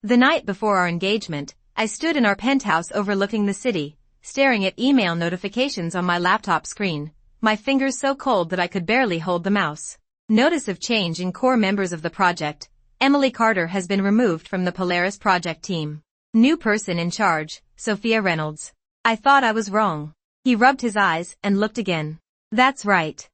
The night before our engagement, I stood in our penthouse overlooking the city, staring at email notifications on my laptop screen, my fingers so cold that I could barely hold the mouse. Notice of change in core members of the project. Emily Carter has been removed from the Polaris project team. New person in charge, Sophia Reynolds. I thought I was wrong. He rubbed his eyes and looked again. That's right.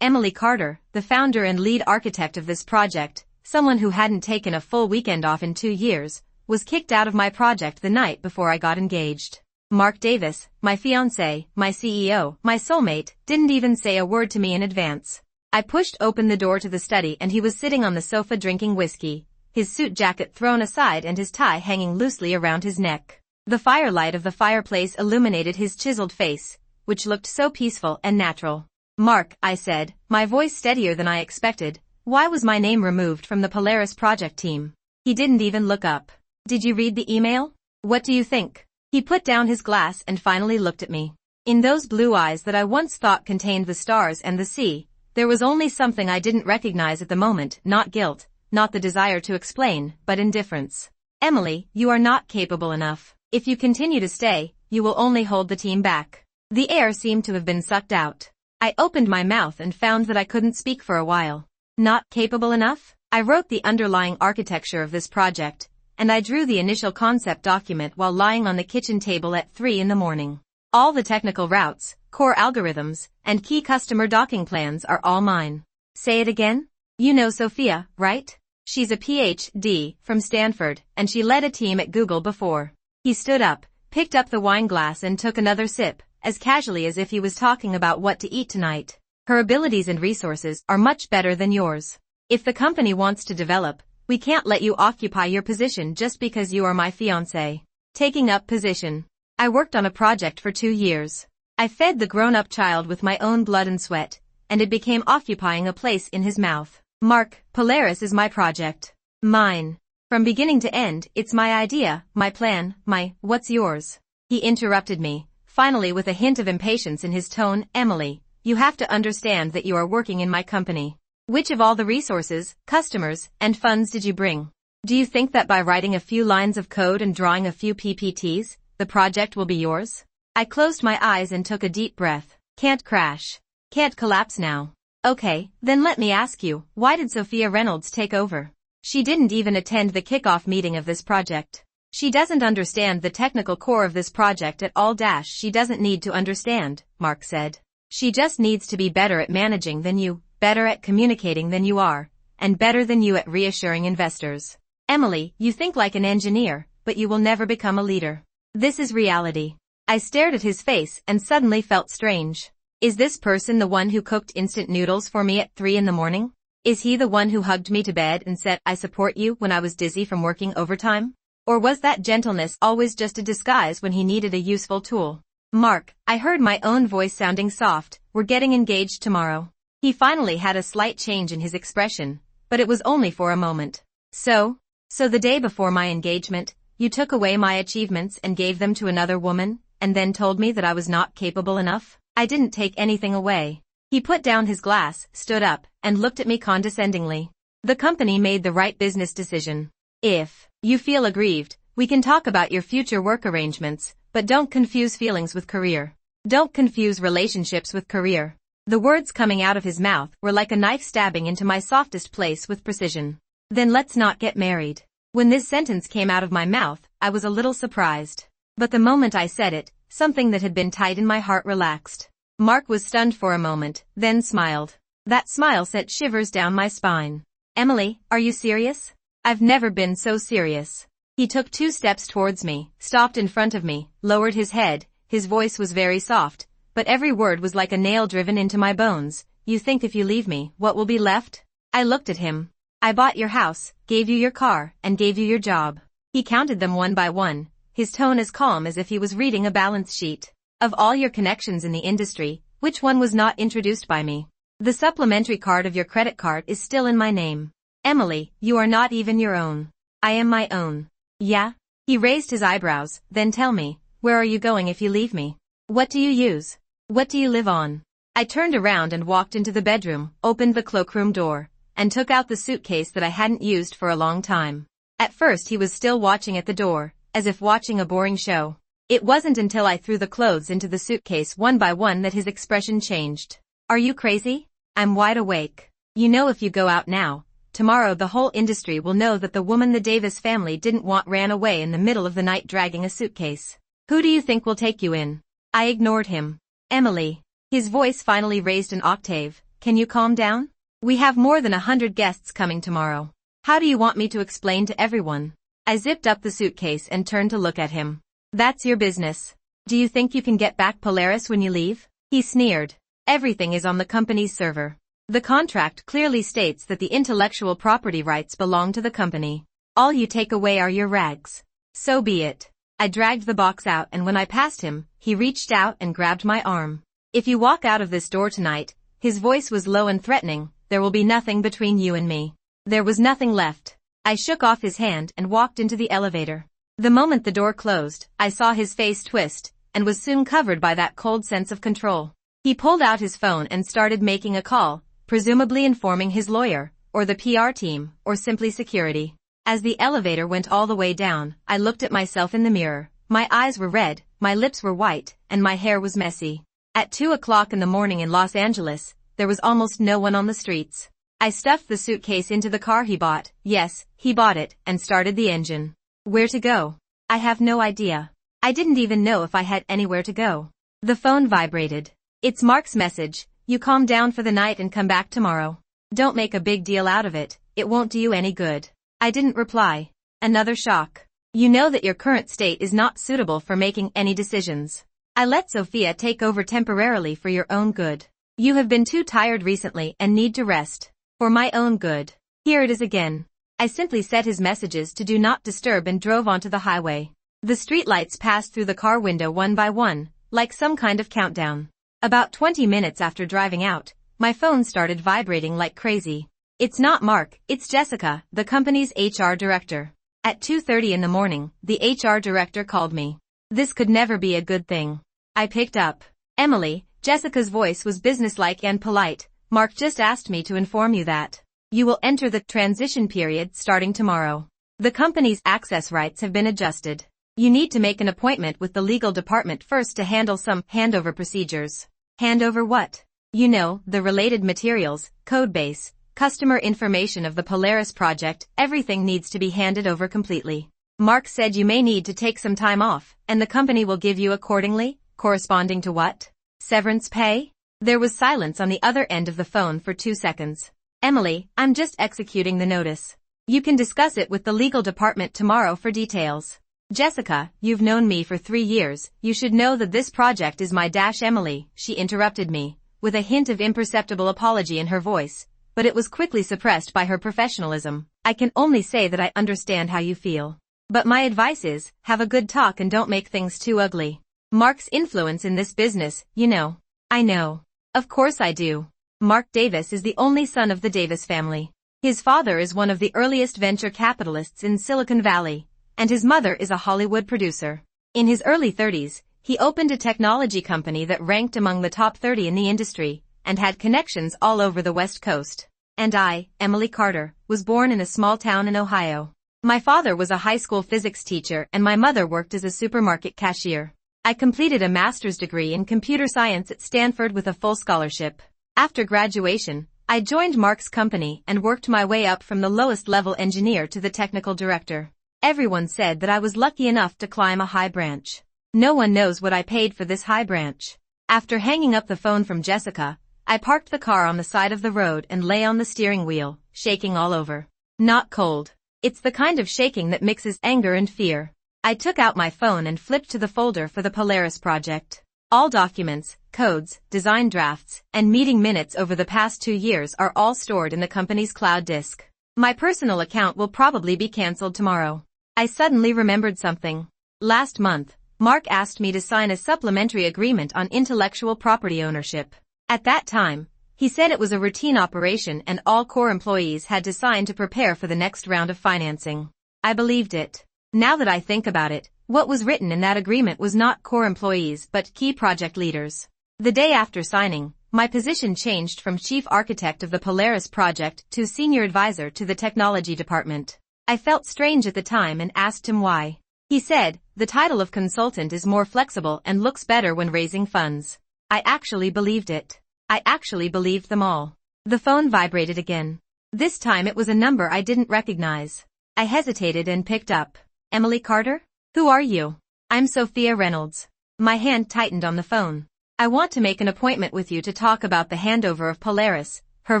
Emily Carter, the founder and lead architect of this project, someone who hadn't taken a full weekend off in 2 years, was kicked out of my project the night before I got engaged. Mark Davis, my fiancé, my CEO, my soulmate, didn't even say a word to me in advance. I pushed open the door to the study and he was sitting on the sofa drinking whiskey, his suit jacket thrown aside and his tie hanging loosely around his neck. The firelight of the fireplace illuminated his chiseled face, which looked so peaceful and natural. Mark, I said, my voice steadier than I expected, why was my name removed from the Polaris project team? He didn't even look up. Did you read the email? What do you think? He put down his glass and finally looked at me. In those blue eyes that I once thought contained the stars and the sea, there was only something I didn't recognize at the moment, not guilt, not the desire to explain, but indifference. Emily, you are not capable enough. If you continue to stay, you will only hold the team back. The air seemed to have been sucked out. I opened my mouth and found that I couldn't speak for a while. Not capable enough? I wrote the underlying architecture of this project, and I drew the initial concept document while lying on the kitchen table at 3 a.m. All the technical routes, core algorithms, and key customer docking plans are all mine. Say it again? You know Sophia, right? She's a PhD from Stanford, and she led a team at Google before. He stood up, picked up the wine glass and took another sip, as casually as if he was talking about what to eat tonight. Her abilities and resources are much better than yours. If the company wants to develop, we can't let you occupy your position just because you are my fiancé. Taking up position. I worked on a project for 2 years. I fed the grown-up child with my own blood and sweat, and it became occupying a place in his mouth. Mark, Polaris is my project. Mine. From beginning to end, it's my idea, my plan, what's yours? He interrupted me, finally with a hint of impatience in his tone. Emily, you have to understand that you are working in my company. Which of all the resources, customers, and funds did you bring? Do you think that by writing a few lines of code and drawing a few PPTs, the project will be yours? I closed my eyes and took a deep breath. Can't crash. Can't collapse now. Okay, then let me ask you, why did Sophia Reynolds take over? She didn't even attend the kickoff meeting of this project. She doesn't understand the technical core of this project at all. She doesn't need to understand, Mark said. She just needs to be better at managing than you, better at communicating than you are, and better than you at reassuring investors. Emily, you think like an engineer, but you will never become a leader. This is reality. I stared at his face and suddenly felt strange. Is this person the one who cooked instant noodles for me at 3 a.m? Is he the one who hugged me to bed and said, I support you when I was dizzy from working overtime? Or was that gentleness always just a disguise when he needed a useful tool? Mark, I heard my own voice sounding soft, we're getting engaged tomorrow. He finally had a slight change in his expression, but it was only for a moment. So the day before my engagement, you took away my achievements and gave them to another woman, and then told me that I was not capable enough? I didn't take anything away. He put down his glass, stood up, and looked at me condescendingly. The company made the right business decision. If you feel aggrieved, we can talk about your future work arrangements, but don't confuse feelings with career. Don't confuse relationships with career. The words coming out of his mouth were like a knife stabbing into my softest place with precision. Then let's not get married. When this sentence came out of my mouth, I was a little surprised. But the moment I said it, something that had been tight in my heart relaxed. Mark was stunned for a moment, then smiled. That smile sent shivers down my spine. Emily, are you serious? I've never been so serious. He took 2 steps towards me, stopped in front of me, lowered his head. His voice was very soft, but every word was like a nail driven into my bones. You think if you leave me, what will be left? I looked at him. I bought your house, gave you your car, and gave you your job. He counted them one by one, his tone as calm as if he was reading a balance sheet. Of all your connections in the industry, which one was not introduced by me? The supplementary card of your credit card is still in my name. Emily, you are not even your own. I am my own. Yeah? He raised his eyebrows. Then tell me, where are you going if you leave me? What do you use? What do you live on? I turned around and walked into the bedroom, opened the cloakroom door, and took out the suitcase that I hadn't used for a long time. At first he was still watching at the door, as if watching a boring show. It wasn't until I threw the clothes into the suitcase one by one that his expression changed. Are you crazy? I'm wide awake. You know if you go out now, tomorrow the whole industry will know that the woman the Davis family didn't want ran away in the middle of the night dragging a suitcase. Who do you think will take you in? I ignored him. Emily. His voice finally raised an octave. Can you calm down? We have more than 100 guests coming tomorrow. How do you want me to explain to everyone? I zipped up the suitcase and turned to look at him. That's your business. Do you think you can get back Polaris when you leave? He sneered. Everything is on the company's server. The contract clearly states that the intellectual property rights belong to the company. All you take away are your rags. So be it. I dragged the box out and when I passed him, he reached out and grabbed my arm. If you walk out of this door tonight, his voice was low and threatening, there will be nothing between you and me. There was nothing left. I shook off his hand and walked into the elevator. The moment the door closed, I saw his face twist, and was soon covered by that cold sense of control. He pulled out his phone and started making a call, presumably informing his lawyer, or the PR team, or simply security. As the elevator went all the way down, I looked at myself in the mirror. My eyes were red, my lips were white, and my hair was messy. At 2 o'clock in the morning in Los Angeles, there was almost no one on the streets. I stuffed the suitcase into the car he bought, yes, he bought it, and started the engine. Where to go? I have no idea. I didn't even know if I had anywhere to go. The phone vibrated. It's Mark's message. You calm down for the night and come back tomorrow. Don't make a big deal out of it. It won't do you any good. I didn't reply. Another shock. You know that your current state is not suitable for making any decisions. I let Sophia take over temporarily for your own good. You have been too tired recently and need to rest. For my own good. Here it is again. I simply set his messages to do not disturb and drove onto the highway. The streetlights passed through the car window one by one, like some kind of countdown. About 20 minutes after driving out, my phone started vibrating like crazy. It's not Mark, it's Jessica, the company's HR director. At 2:30 in the morning, the HR director called me. This could never be a good thing. I picked up. Emily, Jessica's voice was businesslike and polite. Mark just asked me to inform you that you will enter the transition period starting tomorrow. The company's access rights have been adjusted. You need to make an appointment with the legal department first to handle some handover procedures. Handover what? You know, the related materials, codebase, customer information of the Polaris project, everything needs to be handed over completely. Mark said you may need to take some time off, and the company will give you accordingly, corresponding to what? Severance pay? There was silence on the other end of the phone for 2 seconds. Emily, I'm just executing the notice. You can discuss it with the legal department tomorrow for details. Jessica, you've known me for 3 years, you should know that this project is my dash. Emily, she interrupted me, with a hint of imperceptible apology in her voice, but it was quickly suppressed by her professionalism. I can only say that I understand how you feel. But my advice is, have a good talk and don't make things too ugly. Mark's influence in this business, you know. I know. Of course I do. Mark Davis is the only son of the Davis family. His father is one of the earliest venture capitalists in Silicon Valley, and his mother is a Hollywood producer. In his early 30s, he opened a technology company that ranked among the top 30 in the industry, and had connections all over the West Coast. And I, Emily Carter, was born in a small town in Ohio. My father was a high school physics teacher and my mother worked as a supermarket cashier. I completed a master's degree in computer science at Stanford with a full scholarship. After graduation, I joined Mark's company and worked my way up from the lowest level engineer to the technical director. Everyone said that I was lucky enough to climb a high branch. No one knows what I paid for this high branch. After hanging up the phone from Jessica, I parked the car on the side of the road and lay on the steering wheel, shaking all over. Not cold. It's the kind of shaking that mixes anger and fear. I took out my phone and flipped to the folder for the Polaris project. All documents, codes, design drafts, and meeting minutes over the past 2 years are all stored in the company's cloud disk. My personal account will probably be canceled tomorrow. I suddenly remembered something. Last month, Mark asked me to sign a supplementary agreement on intellectual property ownership. At that time, he said it was a routine operation and all core employees had to sign to prepare for the next round of financing. I believed it. Now that I think about it, what was written in that agreement was not core employees but key project leaders. The day after signing, my position changed from chief architect of the Polaris project to senior advisor to the technology department. I felt strange at the time and asked him why. He said, the title of consultant is more flexible and looks better when raising funds. I actually believed it. I actually believed them all. The phone vibrated again. This time it was a number I didn't recognize. I hesitated and picked up. Emily Carter? Who are you? I'm Sophia Reynolds. My hand tightened on the phone. I want to make an appointment with you to talk about the handover of Polaris. Her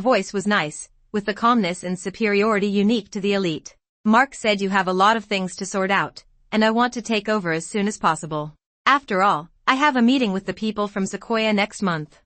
voice was nice, with the calmness and superiority unique to the elite. Mark said you have a lot of things to sort out, and I want to take over as soon as possible. After all, I have a meeting with the people from Sequoia next month.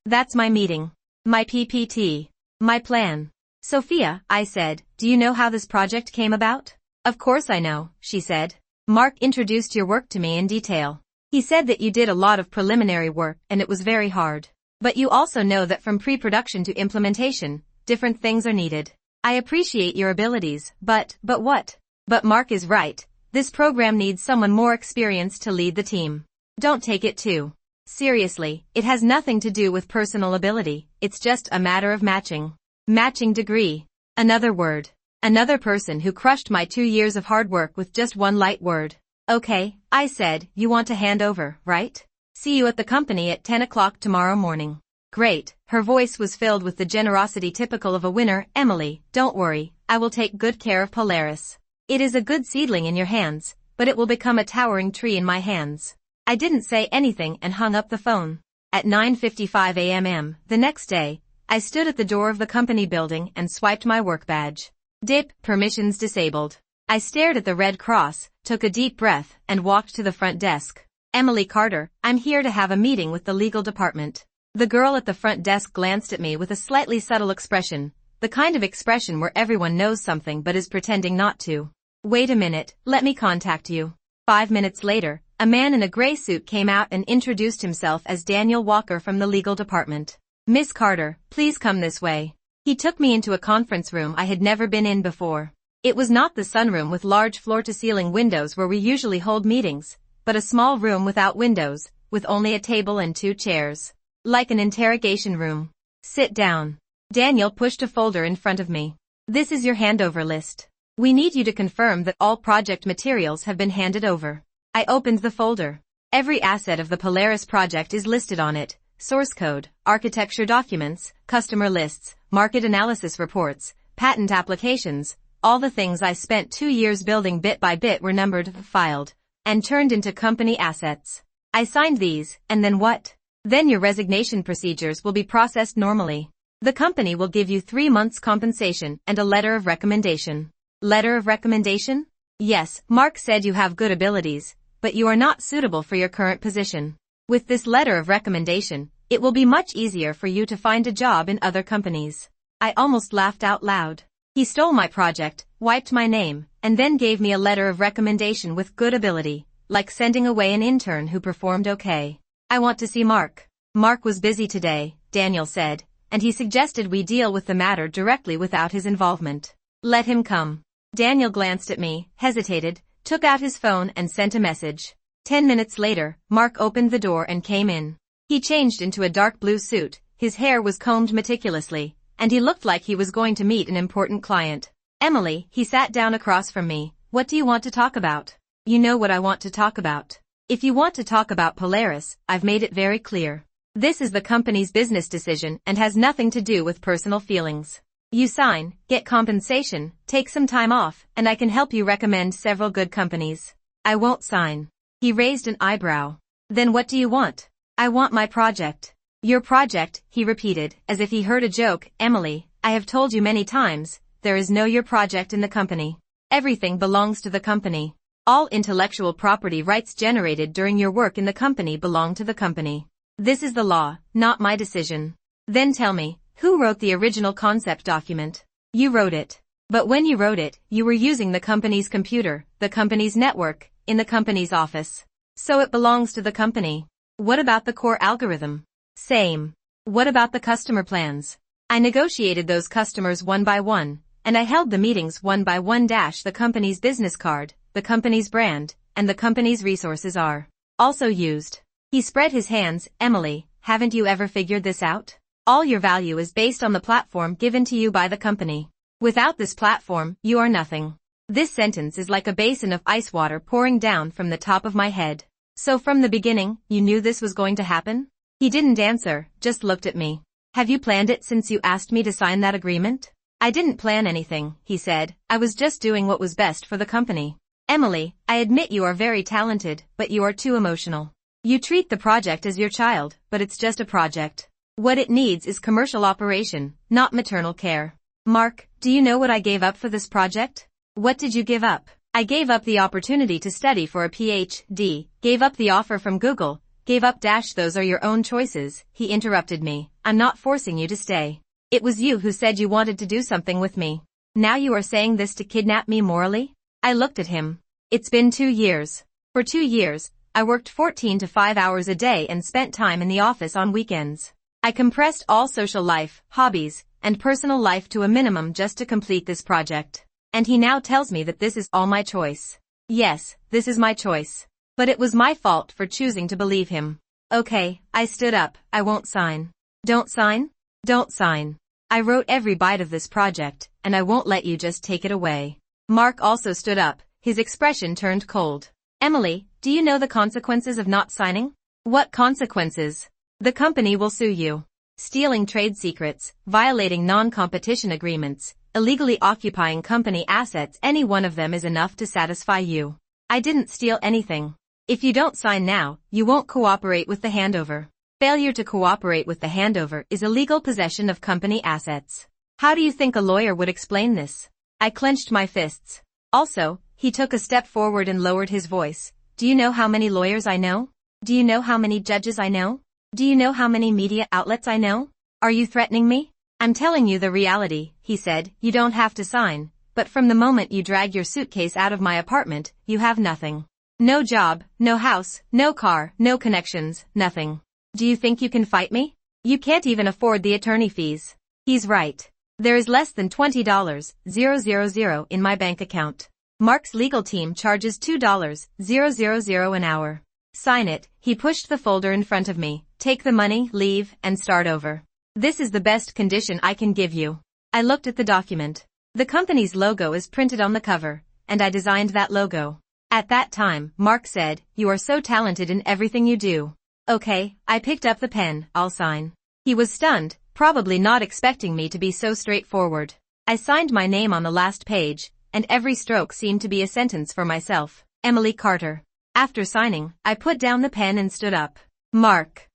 That's my meeting. My PPT. My plan. Sophia, I said, do you know how this project came about? Of course I know, she said. Mark introduced your work to me in detail. He said that you did a lot of preliminary work and it was very hard. But you also know that from pre-production to implementation, different things are needed. I appreciate your abilities, but what? But Mark is right. This program needs someone more experienced to lead the team. Don't take it too seriously. It has nothing to do with personal ability. It's just a matter of matching. Matching degree. Another word. Another person who crushed my 2 years of hard work with just one light word. Okay, I said, you want to hand over, right? See you at the company at 10 o'clock tomorrow morning. Great. Her voice was filled with the generosity typical of a winner. Emily, don't worry. I will take good care of Polaris. It is a good seedling in your hands, but it will become a towering tree in my hands. I didn't say anything and hung up the phone. At 9:55 a.m. the next day, I stood at the door of the company building and swiped my work badge. Dip, permissions disabled. I stared at the red cross, took a deep breath, and walked to the front desk. Emily Carter, I'm here to have a meeting with the legal department. The girl at the front desk glanced at me with a slightly subtle expression, the kind of expression where everyone knows something but is pretending not to. Wait a minute, let me contact you. 5 minutes later, a man in a gray suit came out and introduced himself as Daniel Walker from the legal department. Miss Carter, please come this way. He took me into a conference room I had never been in before. It was not the sunroom with large floor-to-ceiling windows where we usually hold meetings, but a small room without windows, with only a table and 2 chairs. Like an interrogation room. Sit down. Daniel pushed a folder in front of me. This is your handover list. We need you to confirm that all project materials have been handed over. I opened the folder. Every asset of the Polaris project is listed on it. Source code, architecture documents, customer lists, market analysis reports, patent applications, all the things I spent 2 years building bit by bit were numbered, filed, and turned into company assets. I signed these, and then what? Then your resignation procedures will be processed normally. The company will give you 3 months compensation and a letter of recommendation. Letter of recommendation? Yes, Mark said you have good abilities, but you are not suitable for your current position. With this letter of recommendation, it will be much easier for you to find a job in other companies. I almost laughed out loud. He stole my project, wiped my name, and then gave me a letter of recommendation with good ability, like sending away an intern who performed okay. I want to see Mark. Mark was busy today, Daniel said, and he suggested we deal with the matter directly without his involvement. Let him come. Daniel glanced at me, hesitated, took out his phone and sent a message. 10 minutes later, Mark opened the door and came in. He changed into a dark blue suit, his hair was combed meticulously, and he looked like he was going to meet an important client. Emily, he sat down across from me. What do you want to talk about? You know what I want to talk about. If you want to talk about Polaris, I've made it very clear. This is the company's business decision and has nothing to do with personal feelings. You sign, get compensation, take some time off, and I can help you recommend several good companies. I won't sign. He raised an eyebrow. Then what do you want? I want my project. Your project, he repeated, as if he heard a joke. Emily, I have told you many times, there is no your project in the company. Everything belongs to the company. All intellectual property rights generated during your work in the company belong to the company. This is the law, not my decision. Then tell me, who wrote the original concept document? You wrote it. But when you wrote it, you were using the company's computer, the company's network, in the company's office. So it belongs to the company. What about the core algorithm? Same. What about the customer plans? I negotiated those customers one by one, and I held the meetings one by one. The company's business card, the company's brand, and the company's resources are also used. He spread his hands. Emily, haven't you ever figured this out? All your value is based on the platform given to you by the company. Without this platform, you are nothing. This sentence is like a basin of ice water pouring down from the top of my head. So from the beginning, you knew this was going to happen? He didn't answer, just looked at me. Have you planned it since you asked me to sign that agreement? I didn't plan anything, he said. I was just doing what was best for the company. Emily, I admit you are very talented, but you are too emotional. You treat the project as your child, but it's just a project. What it needs is commercial operation, not maternal care. Mark, do you know what I gave up for this project? What did you give up? I gave up the opportunity to study for a PhD, gave up the offer from Google, gave up - those are your own choices, he interrupted me. I'm not forcing you to stay. It was you who said you wanted to do something with me. Now you are saying this to kidnap me morally? I looked at him. It's been 2 years. For 2 years, I worked 14 to 5 hours a day and spent time in the office on weekends. I compressed all social life, hobbies, and personal life to a minimum just to complete this project. And he now tells me that this is all my choice. Yes, this is my choice. But it was my fault for choosing to believe him. Okay, I stood up. I won't sign. Don't sign? Don't sign. I wrote every bite of this project, and I won't let you just take it away. Mark also stood up. His expression turned cold. Emily, do you know the consequences of not signing? What consequences? The company will sue you. Stealing trade secrets, violating non-competition agreements, illegally occupying company assets, any one of them is enough to satisfy you. I didn't steal anything. If you don't sign now, you won't cooperate with the handover. Failure to cooperate with the handover is illegal possession of company assets. How do you think a lawyer would explain this? I clenched my fists. Also, he took a step forward and lowered his voice. Do you know how many lawyers I know? Do you know how many judges I know? Do you know how many media outlets I know? Are you threatening me? I'm telling you the reality, he said. You don't have to sign, but from the moment you drag your suitcase out of my apartment, you have nothing. No job, no house, no car, no connections, nothing. Do you think you can fight me? You can't even afford the attorney fees. He's right. There is less than $20,000 in my bank account. Mark's legal team charges $2,000 an hour. Sign it. He pushed the folder in front of me. Take the money, leave, and start over. This is the best condition I can give you. I looked at the document. The company's logo is printed on the cover, and I designed that logo. At that time, Mark said, you are so talented in everything you do. Okay, I picked up the pen. I'll sign. He was stunned, probably not expecting me to be so straightforward. I signed my name on the last page, and every stroke seemed to be a sentence for myself. Emily Carter. After signing, I put down the pen and stood up. Mark.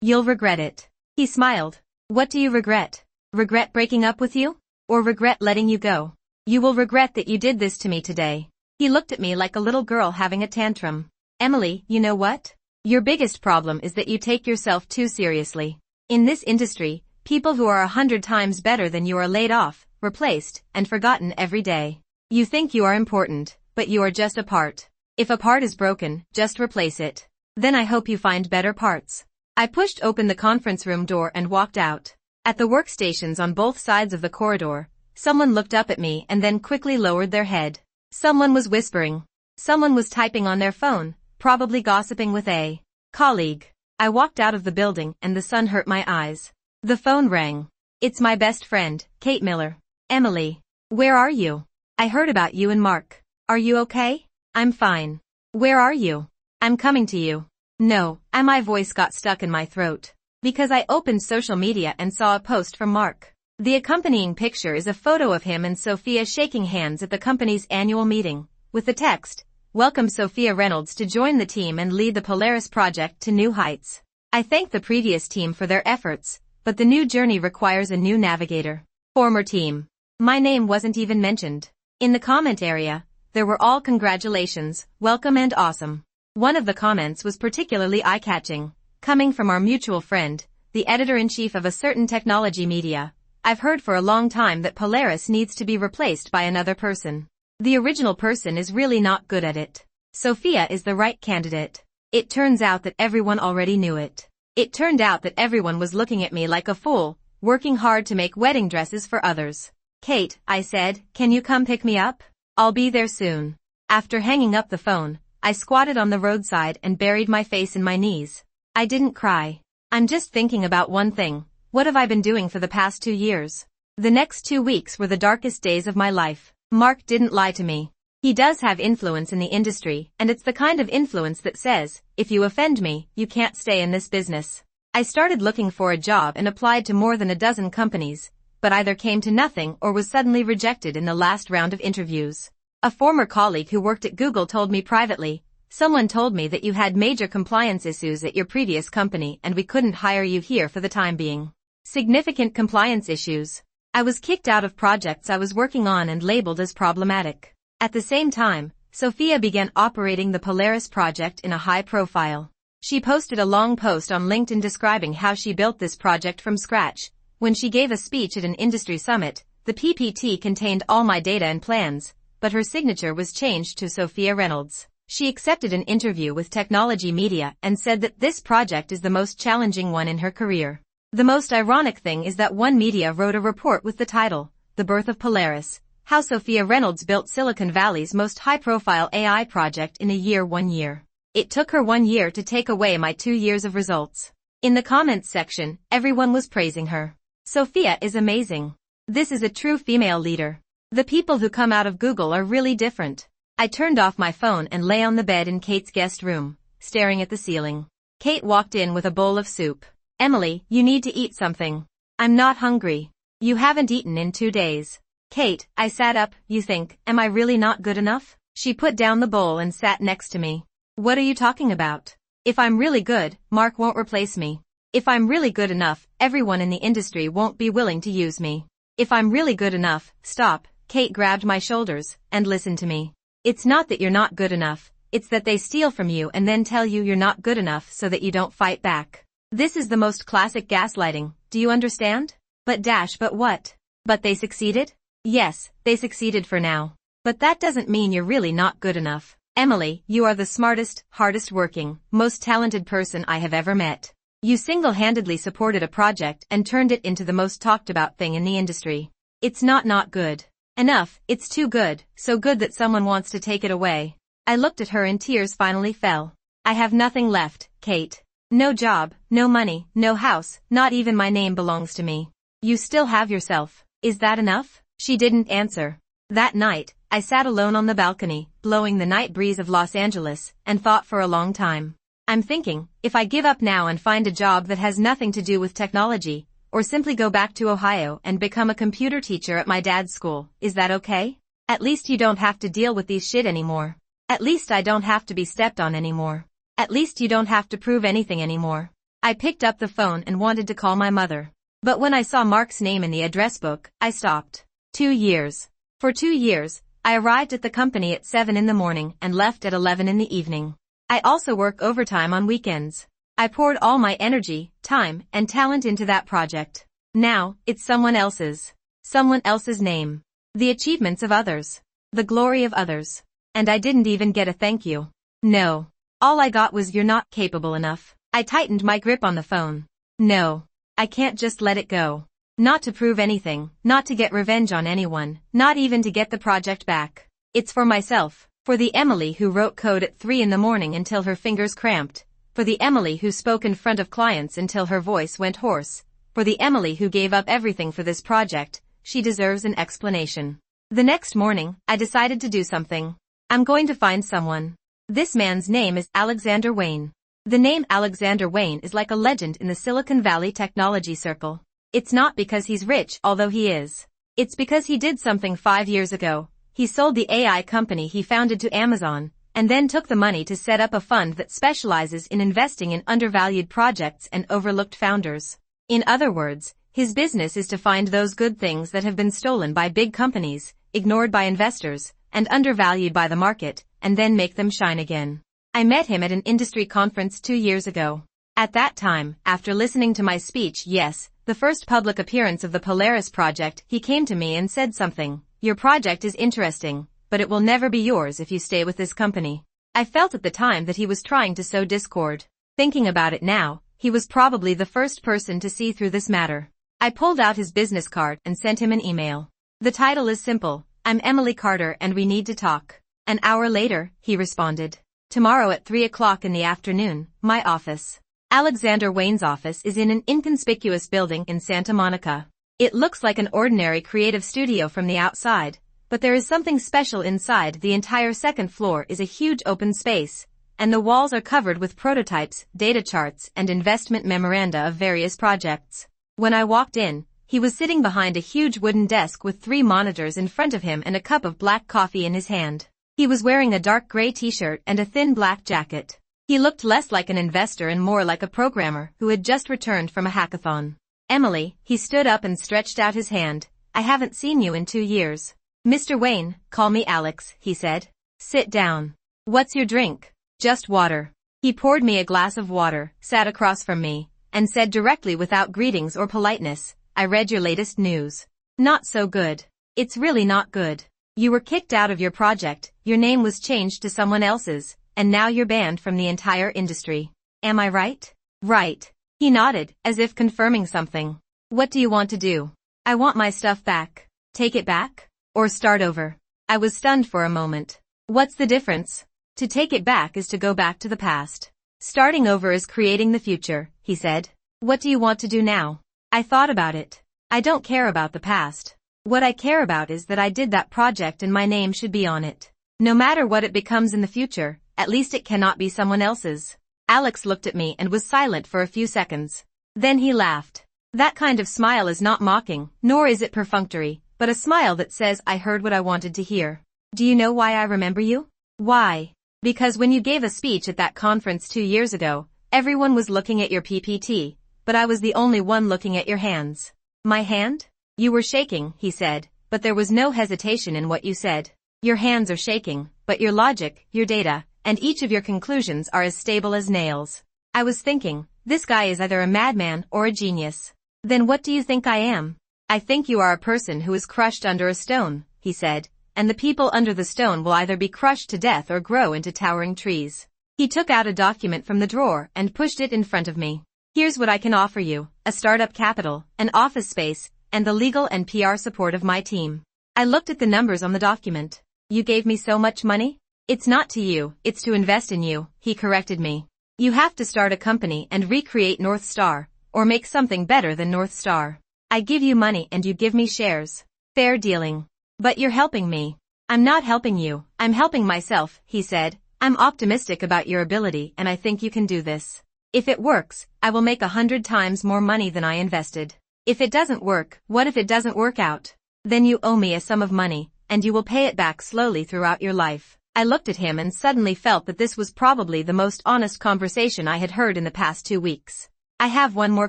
You'll regret it. He smiled. What do you regret? Regret breaking up with you? Or regret letting you go? You will regret that you did this to me today. He looked at me like a little girl having a tantrum. Emily, you know what? Your biggest problem is that you take yourself too seriously. In this industry, people who are 100 times better than you are laid off, replaced, and forgotten every day. You think you are important, but you are just a part. If a part is broken, just replace it. Then I hope you find better parts. I pushed open the conference room door and walked out. At the workstations on both sides of the corridor, someone looked up at me and then quickly lowered their head. Someone was whispering. Someone was typing on their phone, probably gossiping with a colleague. I walked out of the building and the sun hurt my eyes. The phone rang. It's my best friend, Kate Miller. Emily. Where are you? I heard about you and Mark. Are you okay? I'm fine. Where are you? I'm coming to you. No, my voice got stuck in my throat. Because I opened social media and saw a post from Mark. The accompanying picture is a photo of him and Sophia shaking hands at the company's annual meeting, with the text, "Welcome Sophia Reynolds to join the team and lead the Polaris project to new heights." I thank the previous team for their efforts, but the new journey requires a new navigator. Former team. My name wasn't even mentioned. In the comment area, there were all congratulations, welcome and awesome. One of the comments was particularly eye-catching, coming from our mutual friend, the editor-in-chief of a certain technology media. I've heard for a long time that Polaris needs to be replaced by another person. The original person is really not good at it. Sophia is the right candidate. It turns out that everyone already knew it. It turned out that everyone was looking at me like a fool, working hard to make wedding dresses for others. Kate, I said, can you come pick me up? I'll be there soon. After hanging up the phone, I squatted on the roadside and buried my face in my knees. I didn't cry. I'm just thinking about one thing. What have I been doing for the past 2 years? The next 2 weeks were the darkest days of my life. Mark didn't lie to me. He does have influence in the industry, and it's the kind of influence that says, if you offend me, you can't stay in this business. I started looking for a job and applied to more than a dozen companies, but either came to nothing or was suddenly rejected in the last round of interviews. A former colleague who worked at Google told me privately, "Someone told me that you had major compliance issues at your previous company and we couldn't hire you here for the time being." Significant compliance issues. I was kicked out of projects I was working on and labeled as problematic. At the same time, Sophia began operating the Polaris project in a high profile. She posted a long post on LinkedIn describing how she built this project from scratch. When she gave a speech at an industry summit, the PPT contained all my data and plans, but her signature was changed to Sophia Reynolds. She accepted an interview with Technology Media and said that this project is the most challenging one in her career. The most ironic thing is that One Media wrote a report with the title, "The Birth of Polaris: How Sophia Reynolds Built Silicon Valley's Most High-Profile AI Project in a Year 1 Year." It took her 1 year to take away my 2 years of results. In the comments section, everyone was praising her. Sophia is amazing. This is a true female leader. The people who come out of Google are really different. I turned off my phone and lay on the bed in Kate's guest room, staring at the ceiling. Kate walked in with a bowl of soup. "Emily, you need to eat something." "I'm not hungry." "You haven't eaten in 2 days." "Kate," I sat up, "you think, am I really not good enough?" She put down the bowl and sat next to me. "What are you talking about? If I'm really good, Mark won't replace me. If I'm really good enough, everyone in the industry won't be willing to use me. If I'm really good enough, stop." Kate grabbed my shoulders, "and listen to me. It's not that you're not good enough, it's that they steal from you and then tell you you're not good enough so that you don't fight back. This is the most classic gaslighting, do you understand?" But what? But they succeeded? Yes, they succeeded for now. But that doesn't mean you're really not good enough. Emily, you are the smartest, hardest working, most talented person I have ever met. You single-handedly supported a project and turned it into the most talked about thing in the industry. It's not good. Enough, it's too good, so good that someone wants to take it away. I looked at her and tears finally fell. I have nothing left, Kate. No job, no money, no house, not even my name belongs to me. You still have yourself. Is that enough? She didn't answer. That night, I sat alone on the balcony, blowing the night breeze of Los Angeles, and thought for a long time. I'm thinking, if I give up now and find a job that has nothing to do with technology, or simply go back to Ohio and become a computer teacher at my dad's school, is that okay? At least you don't have to deal with these shit anymore. At least I don't have to be stepped on anymore. At least you don't have to prove anything anymore. I picked up the phone and wanted to call my mother. But when I saw Mark's name in the address book, I stopped. 2 years. For 2 years, I arrived at the company at 7 in the morning and left at 11 in the evening. I also work overtime on weekends. I poured all my energy, time, and talent into that project. Now, it's someone else's. Someone else's name. The achievements of others. The glory of others. And I didn't even get a thank you. No. All I got was "You're not capable enough." I tightened my grip on the phone. No. I can't just let it go. Not to prove anything, not to get revenge on anyone, not even to get the project back. It's for myself, for the Emily who wrote code at 3 in the morning until her fingers cramped, for the Emily who spoke in front of clients until her voice went hoarse, for the Emily who gave up everything for this project. She deserves an explanation. The next morning, I decided to do something. I'm going to find someone. This man's name is Alexander Wayne. The name Alexander Wayne is like a legend in the Silicon Valley technology circle. It's not because he's rich, although he is. It's because he did something 5 years ago. He sold the AI company he founded to Amazon, and then took the money to set up a fund that specializes in investing in undervalued projects and overlooked founders. In other words, his business is to find those good things that have been stolen by big companies, ignored by investors, and undervalued by the market, and then make them shine again. I met him at an industry conference 2 years ago. At that time, after listening to my speech, yes, the first public appearance of the Polaris project, he came to me and said something. "Your project is interesting, but it will never be yours if you stay with this company." I felt at the time that he was trying to sow discord. Thinking about it now, he was probably the first person to see through this matter. I pulled out his business card and sent him an email. The title is simple: "I'm Emily Carter and we need to talk." An hour later, he responded. "Tomorrow at 3 o'clock in the afternoon, my office." Alexander Wayne's office is in an inconspicuous building in Santa Monica. It looks like an ordinary creative studio from the outside, but there is something special inside. The entire second floor is a huge open space, and the walls are covered with prototypes, data charts, and investment memoranda of various projects. When I walked in, he was sitting behind a huge wooden desk with 3 monitors in front of him and a cup of black coffee in his hand. He was wearing a dark gray t-shirt and a thin black jacket. He looked less like an investor and more like a programmer who had just returned from a hackathon. Emily, he stood up and stretched out his hand. I haven't seen you in 2 years. Mr. Wayne, call me Alex, he said. Sit down. What's your drink? Just water. He poured me a glass of water, sat across from me, and said directly without greetings or politeness, I read your latest news. Not so good. It's really not good. You were kicked out of your project, your name was changed to someone else's, and now you're banned from the entire industry. Am I right? Right. He nodded, as if confirming something. What do you want to do? I want my stuff back. Take it back? Or start over? I was stunned for a moment. What's the difference? To take it back is to go back to the past. Starting over is creating the future, he said. What do you want to do now? I thought about it. I don't care about the past. What I care about is that I did that project and my name should be on it. No matter what it becomes in the future, at least it cannot be someone else's. Alex looked at me and was silent for a few seconds. Then he laughed. That kind of smile is not mocking, nor is it perfunctory, but a smile that says I heard what I wanted to hear. Do you know why I remember you? Why? Because when you gave a speech at that conference 2 years ago, everyone was looking at your PPT, but I was the only one looking at your hands. My hand? You were shaking, he said, but there was no hesitation in what you said. Your hands are shaking, but your logic, your data, and each of your conclusions are as stable as nails. I was thinking, this guy is either a madman or a genius. Then what do you think I am? I think you are a person who is crushed under a stone, he said, and the people under the stone will either be crushed to death or grow into towering trees. He took out a document from the drawer and pushed it in front of me. Here's what I can offer you, a startup capital, an office space, and the legal and PR support of my team. I looked at the numbers on the document. You gave me so much money? It's not to you, it's to invest in you, he corrected me. You have to start a company and recreate North Star, or make something better than North Star. I give you money and you give me shares. Fair dealing. But you're helping me. I'm not helping you, I'm helping myself, he said. I'm optimistic about your ability and I think you can do this. If it works, I will make 100 times more money than I invested. If it doesn't work, what if it doesn't work out? Then you owe me a sum of money, and you will pay it back slowly throughout your life. I looked at him and suddenly felt that this was probably the most honest conversation I had heard in the past 2 weeks. I have one more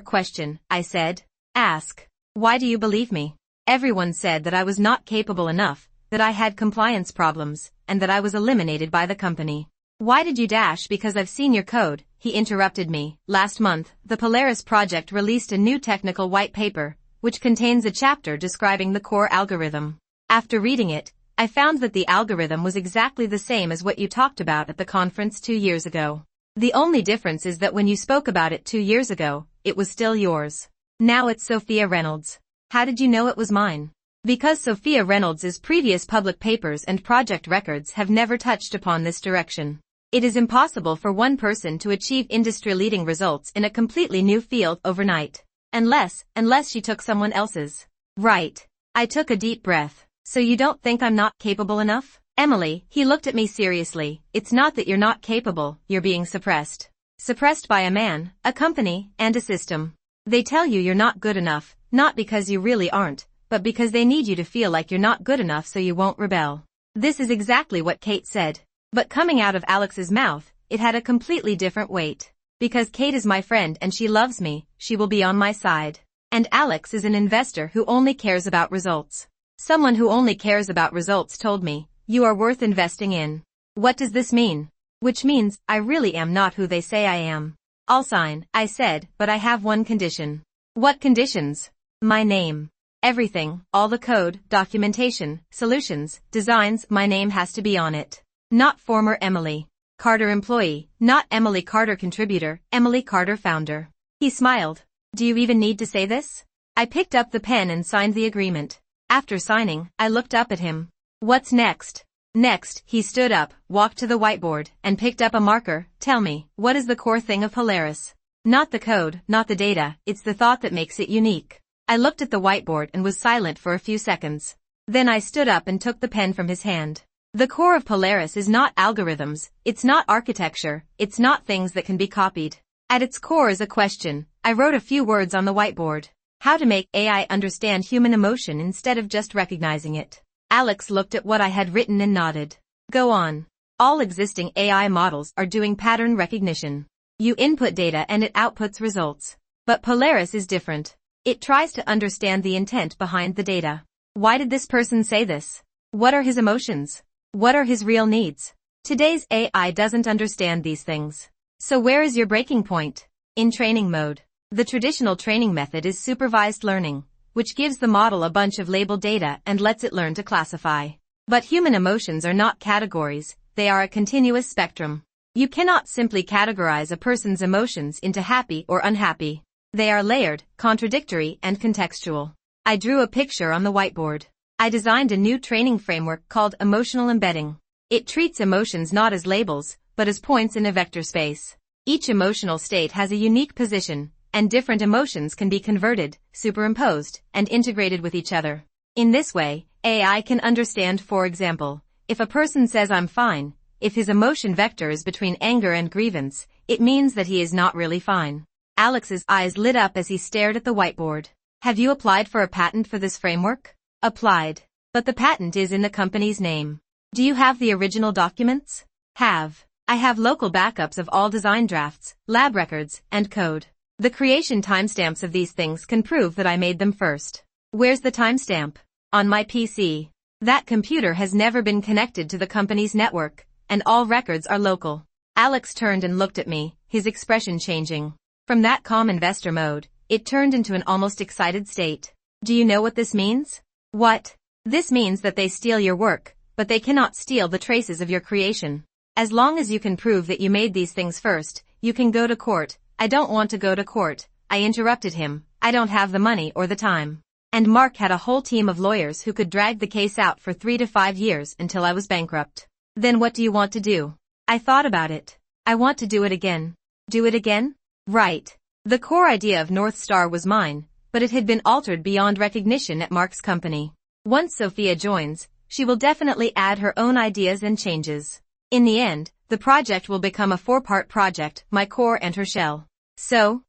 question, I said. Ask. Why do you believe me? Everyone said that I was not capable enough, that I had compliance problems, and that I was eliminated by the company. Why did you dash? Because I've seen your code, he interrupted me. Last month, the Polaris project released a new technical white paper, which contains a chapter describing the core algorithm. After reading it, I found that the algorithm was exactly the same as what you talked about at the conference 2 years ago. The only difference is that when you spoke about it 2 years ago, it was still yours. Now it's Sophia Reynolds. How did you know it was mine? Because Sophia Reynolds' previous public papers and project records have never touched upon this direction. It is impossible for one person to achieve industry-leading results in a completely new field overnight. Unless she took someone else's. Right. I took a deep breath. So you don't think I'm not capable enough? Emily, he looked at me seriously. It's not that you're not capable, you're being suppressed. Suppressed by a man, a company, and a system. They tell you you're not good enough, not because you really aren't, but because they need you to feel like you're not good enough so you won't rebel. This is exactly what Kate said. But coming out of Alex's mouth, it had a completely different weight. Because Kate is my friend and she loves me, she will be on my side. And Alex is an investor who only cares about results. Someone who only cares about results told me, you are worth investing in. What does this mean? Which means, I really am not who they say I am. I'll sign, I said, but I have one condition. What conditions? My name. Everything, all the code, documentation, solutions, designs, my name has to be on it. Not former Emily Carter employee, not Emily Carter contributor, Emily Carter founder. He smiled. Do you even need to say this? I picked up the pen and signed the agreement. After signing, I looked up at him. What's next? Next, he stood up, walked to the whiteboard, and picked up a marker. Tell me, what is the core thing of Polaris? Not the code, not the data, it's the thought that makes it unique. I looked at the whiteboard and was silent for a few seconds. Then I stood up and took the pen from his hand. The core of Polaris is not algorithms, it's not architecture, it's not things that can be copied. At its core is a question. I wrote a few words on the whiteboard. How to make AI understand human emotion instead of just recognizing it. Alex looked at what I had written and nodded. Go on. All existing AI models are doing pattern recognition. You input data and it outputs results. But Polaris is different. It tries to understand the intent behind the data. Why did this person say this? What are his emotions? What are his real needs? Today's AI doesn't understand these things. So where is your breaking point? In training mode. The traditional training method is supervised learning, which gives the model a bunch of labeled data and lets it learn to classify. But human emotions are not categories, they are a continuous spectrum. You cannot simply categorize a person's emotions into happy or unhappy. They are layered, contradictory, and contextual. I drew a picture on the whiteboard. I designed a new training framework called emotional embedding. It treats emotions not as labels, but as points in a vector space. Each emotional state has a unique position, and different emotions can be converted, superimposed, and integrated with each other. In this way, AI can understand, for example, if a person says I'm fine, if his emotion vector is between anger and grievance, it means that he is not really fine. Alex's eyes lit up as he stared at the whiteboard. Have you applied for a patent for this framework? Applied. But the patent is in the company's name. Do you have the original documents? Have. I have local backups of all design drafts, lab records, and code. The creation timestamps of these things can prove that I made them first. Where's the timestamp? On my PC. That computer has never been connected to the company's network, and all records are local. Alex turned and looked at me, his expression changing. From that calm investor mode, it turned into an almost excited state. Do you know what this means? What? This means that they steal your work, but they cannot steal the traces of your creation. As long as you can prove that you made these things first, you can go to court. I don't want to go to court. I interrupted him. I don't have the money or the time. And Mark had a whole team of lawyers who could drag the case out for 3 to 5 years until I was bankrupt. Then what do you want to do? I thought about it. I want to do it again. Do it again? Right. The core idea of North Star was mine, but it had been altered beyond recognition at Mark's company. Once Sophia joins, she will definitely add her own ideas and changes. In the end, the project will become a 4-part project, my core and her shell. So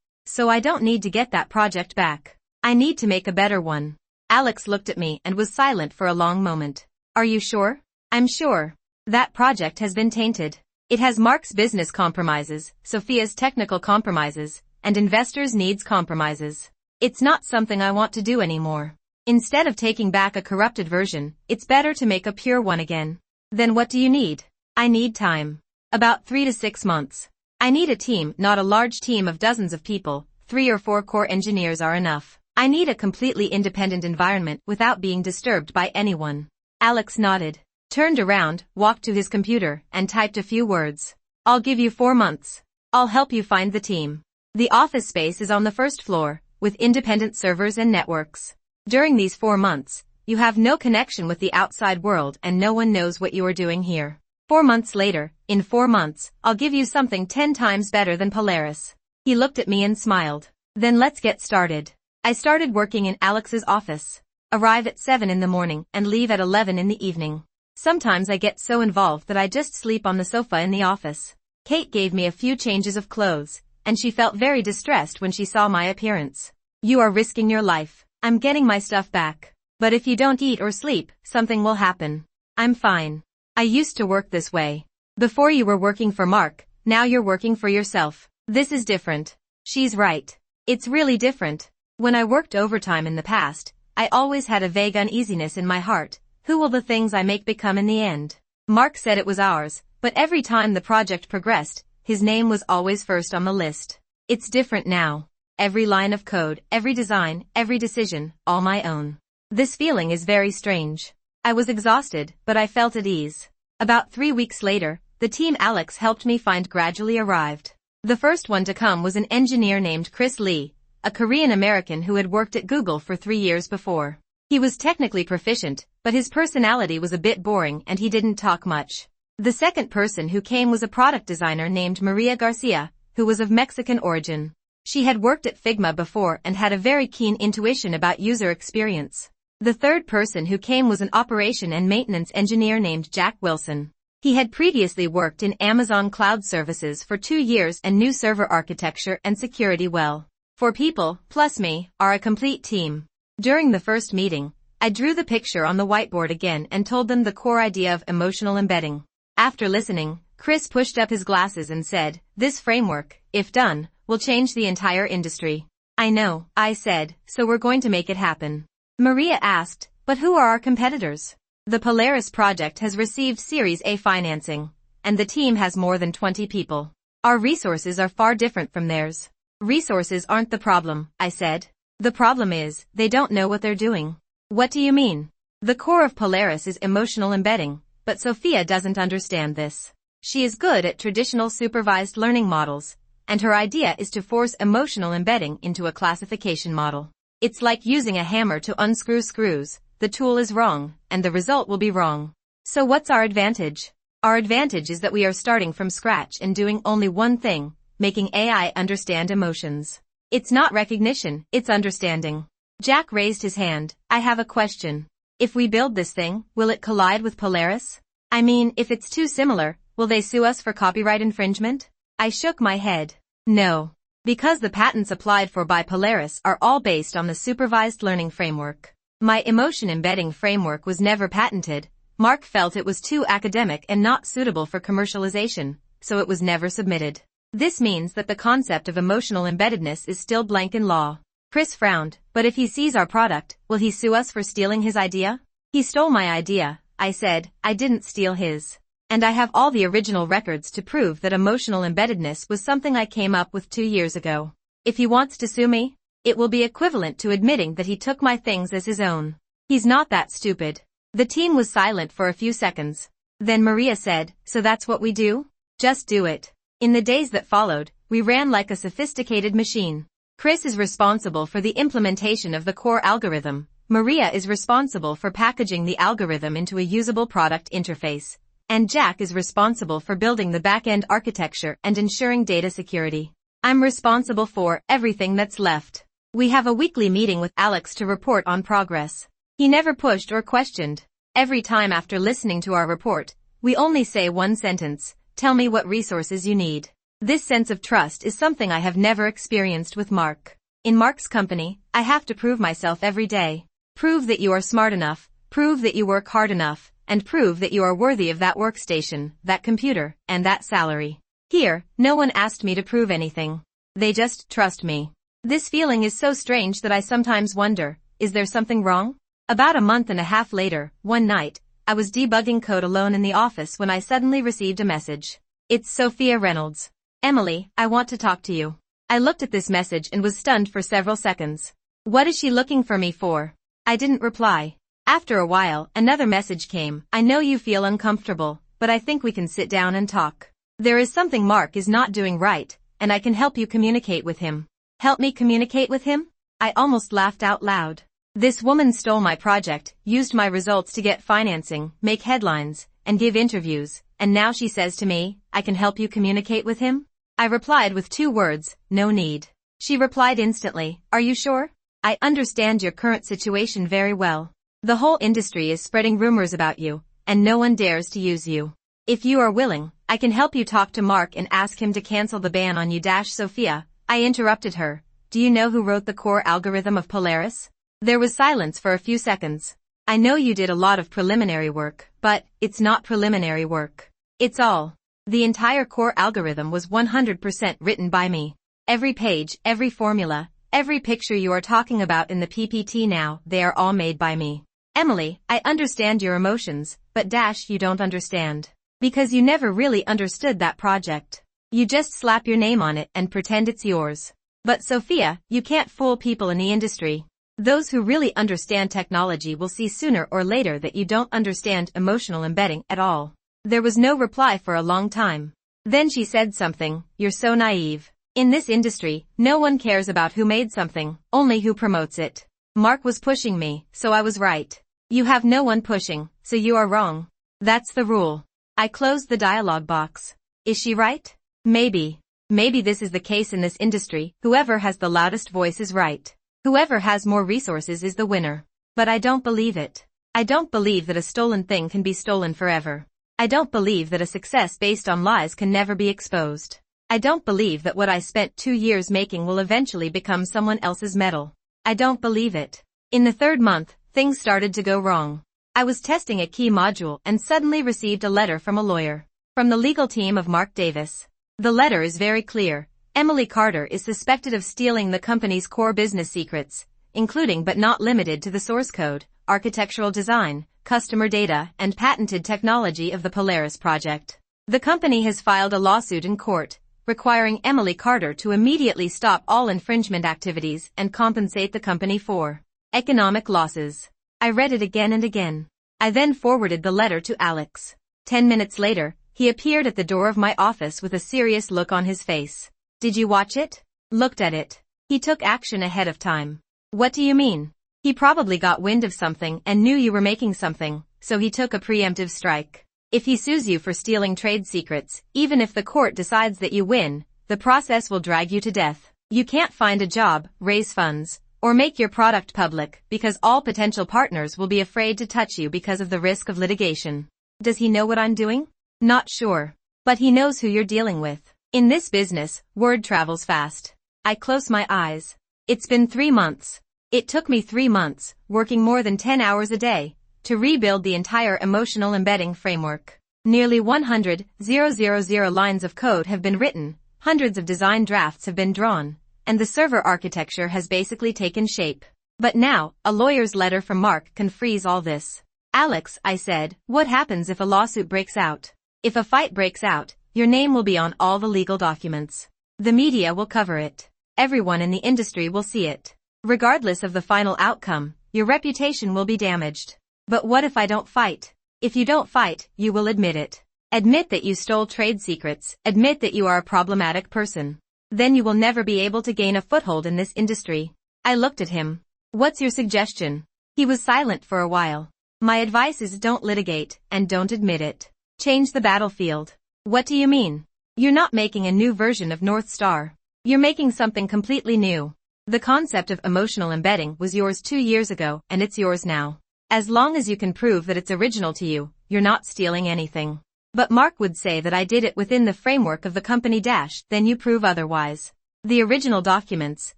I don't need to get that project back. I need to make a better one. Alex looked at me and was silent for a long moment. Are you sure? I'm sure. That project has been tainted. It has Mark's business compromises, Sophia's technical compromises, and investors' needs compromises. It's not something I want to do anymore. Instead of taking back a corrupted version, it's better to make a pure one again. Then what do you need? I need time. About 3 to 6 months. I need a team, not a large team of dozens of people. 3 or 4 core engineers are enough. I need a completely independent environment without being disturbed by anyone. Alex nodded, turned around, walked to his computer, and typed a few words. I'll give you 4 months. I'll help you find the team. The office space is on the 1st floor, with independent servers and networks. During these 4 months, you have no connection with the outside world and no one knows what you are doing here. 4 months later, in 4 months, I'll give you something 10 times better than Polaris. He looked at me and smiled. Then let's get started. I started working in Alex's office. Arrive at 7 in the morning and leave at 11 in the evening. Sometimes I get so involved that I just sleep on the sofa in the office. Kate gave me a few changes of clothes, and she felt very distressed when she saw my appearance. You are risking your life. I'm getting my stuff back. But if you don't eat or sleep, something will happen. I'm fine. I used to work this way. Before you were working for Mark, now you're working for yourself. This is different. She's right. It's really different. When I worked overtime in the past, I always had a vague uneasiness in my heart. Who will the things I make become in the end? Mark said it was ours, but every time the project progressed, his name was always first on the list. It's different now. Every line of code, every design, every decision, all my own. This feeling is very strange. I was exhausted, but I felt at ease. About 3 weeks later, the team Alex helped me find gradually arrived. The first one to come was an engineer named Chris Lee, a Korean American who had worked at Google for 3 years before. He was technically proficient, but his personality was a bit boring and he didn't talk much. The second person who came was a product designer named Maria Garcia, who was of Mexican origin. She had worked at Figma before and had a very keen intuition about user experience. The third person who came was an operation and maintenance engineer named Jack Wilson. He had previously worked in Amazon Cloud Services for 2 years and knew server architecture and security well. 4 people, plus me, are a complete team. During the first meeting, I drew the picture on the whiteboard again and told them the core idea of emotional embedding. After listening, Chris pushed up his glasses and said, "This framework, if done, will change the entire industry." "I know," I said, "so we're going to make it happen." Maria asked, "But who are our competitors?" The Polaris project has received Series A financing, and the team has more than 20 people. Our resources are far different from theirs. Resources aren't the problem, I said. The problem is, they don't know what they're doing. What do you mean? The core of Polaris is emotional embedding, but Sophia doesn't understand this. She is good at traditional supervised learning models, and her idea is to force emotional embedding into a classification model. It's like using a hammer to unscrew screws. The tool is wrong, and the result will be wrong. So what's our advantage? Our advantage is that we are starting from scratch and doing only one thing, making AI understand emotions. It's not recognition, it's understanding. Jack raised his hand. "I have a question. If we build this thing, will it collide with Polaris? I mean, if it's too similar, will they sue us for copyright infringement?" I shook my head. No. Because the patents applied for by Polaris are all based on the supervised learning framework. My emotion embedding framework was never patented. Mark felt it was too academic and not suitable for commercialization, so it was never submitted. This means that the concept of emotional embeddedness is still blank in law. Chris frowned. "But if he sees our product, will he sue us for stealing his idea?" "He stole my idea," I said. "I didn't steal his. And I have all the original records to prove that emotional embeddedness was something I came up with 2 years ago. If he wants to sue me, it will be equivalent to admitting that he took my things as his own. He's not that stupid." The team was silent for a few seconds. Then Maria said, "So that's what we do? Just do it." In the days that followed, we ran like a sophisticated machine. Chris is responsible for the implementation of the core algorithm. Maria is responsible for packaging the algorithm into a usable product interface. And Jack is responsible for building the back-end architecture and ensuring data security. I'm responsible for everything that's left. We have a weekly meeting with Alex to report on progress. He never pushed or questioned. Every time after listening to our report, we only say one sentence: "Tell me what resources you need." This sense of trust is something I have never experienced with Mark. In Mark's company, I have to prove myself every day. Prove that you are smart enough, prove that you work hard enough, and prove that you are worthy of that workstation, that computer, and that salary. Here, no one asked me to prove anything. They just trust me. This feeling is so strange that I sometimes wonder, is there something wrong? About a month and a half later, one night, I was debugging code alone in the office when I suddenly received a message. "It's Sophia Reynolds. Emily, I want to talk to you." I looked at this message and was stunned for several seconds. What is she looking for me for? I didn't reply. After a while, another message came. "I know you feel uncomfortable, but I think we can sit down and talk. There is something Mark is not doing right, and I can help you communicate with him." Help me communicate with him? I almost laughed out loud. This woman stole my project, used my results to get financing, make headlines, and give interviews, and now she says to me, "I can help you communicate with him?" I replied with 2 words, "No need." She replied instantly, "Are you sure? I understand your current situation very well. The whole industry is spreading rumors about you, and no one dares to use you. If you are willing, I can help you talk to Mark and ask him to cancel the ban on you." Sophia, I interrupted her. "Do you know who wrote the core algorithm of Polaris?" There was silence for a few seconds. "I know you did a lot of preliminary work, but it's not preliminary work. It's all. The entire core algorithm was 100% written by me. Every page, every formula, every picture you are talking about in the PPT now, they are all made by me. Emily, I understand your emotions, but you don't understand. Because you never really understood that project. You just slap your name on it and pretend it's yours. But Sophia, you can't fool people in the industry. Those who really understand technology will see sooner or later that you don't understand emotional embedding at all." There was no reply for a long time. Then she said something. "You're so naive. In this industry, no one cares about who made something, only who promotes it. Mark was pushing me, so I was right. You have no one pushing, so you are wrong. That's the rule." I closed the dialog box. Is she right? Maybe. Maybe this is the case in this industry, whoever has the loudest voice is right. Whoever has more resources is the winner. But I don't believe it. I don't believe that a stolen thing can be stolen forever. I don't believe that a success based on lies can never be exposed. I don't believe that what I spent 2 years making will eventually become someone else's medal. I don't believe it. In the 3rd month, things started to go wrong. I was testing a key module and suddenly received a letter from a lawyer. From the legal team of Mark Davis. The letter is very clear. Emily Carter is suspected of stealing the company's core business secrets, including but not limited to the source code, architectural design, customer data, and patented technology of the Polaris project. The company has filed a lawsuit in court, requiring Emily Carter to immediately stop all infringement activities and compensate the company for economic losses. I read it again and again. I then forwarded the letter to Alex. 10 minutes later, he appeared at the door of my office with a serious look on his face. Did you watch it? Looked at it. He took action ahead of time. What do you mean? He probably got wind of something and knew you were making something, so he took a preemptive strike. If he sues you for stealing trade secrets, even if the court decides that you win, the process will drag you to death. You can't find a job, raise funds, or make your product public because all potential partners will be afraid to touch you because of the risk of litigation. Does he know what I'm doing? Not sure. But he knows who you're dealing with. In this business, word travels fast. I close my eyes. It's been 3 months. It took me 3 months, working more than 10 hours a day, to rebuild the entire emotional embedding framework. Nearly 100,000 lines of code have been written, hundreds of design drafts have been drawn, and the server architecture has basically taken shape. But now, a lawyer's letter from Mark can freeze all this. Alex, I said, what happens if a lawsuit breaks out? If a fight breaks out, your name will be on all the legal documents. The media will cover it. Everyone in the industry will see it. Regardless of the final outcome, your reputation will be damaged. But what if I don't fight? If you don't fight, you will admit it. Admit that you stole trade secrets, admit that you are a problematic person. Then you will never be able to gain a foothold in this industry. I looked at him. What's your suggestion? He was silent for a while. My advice is don't litigate, and don't admit it. Change the battlefield. What do you mean? You're not making a new version of North Star. You're making something completely new. The concept of emotional embedding was yours 2 years ago, and it's yours now. As long as you can prove that it's original to you, you're not stealing anything. But Mark would say that I did it within the framework of the company - then you prove otherwise. The original documents,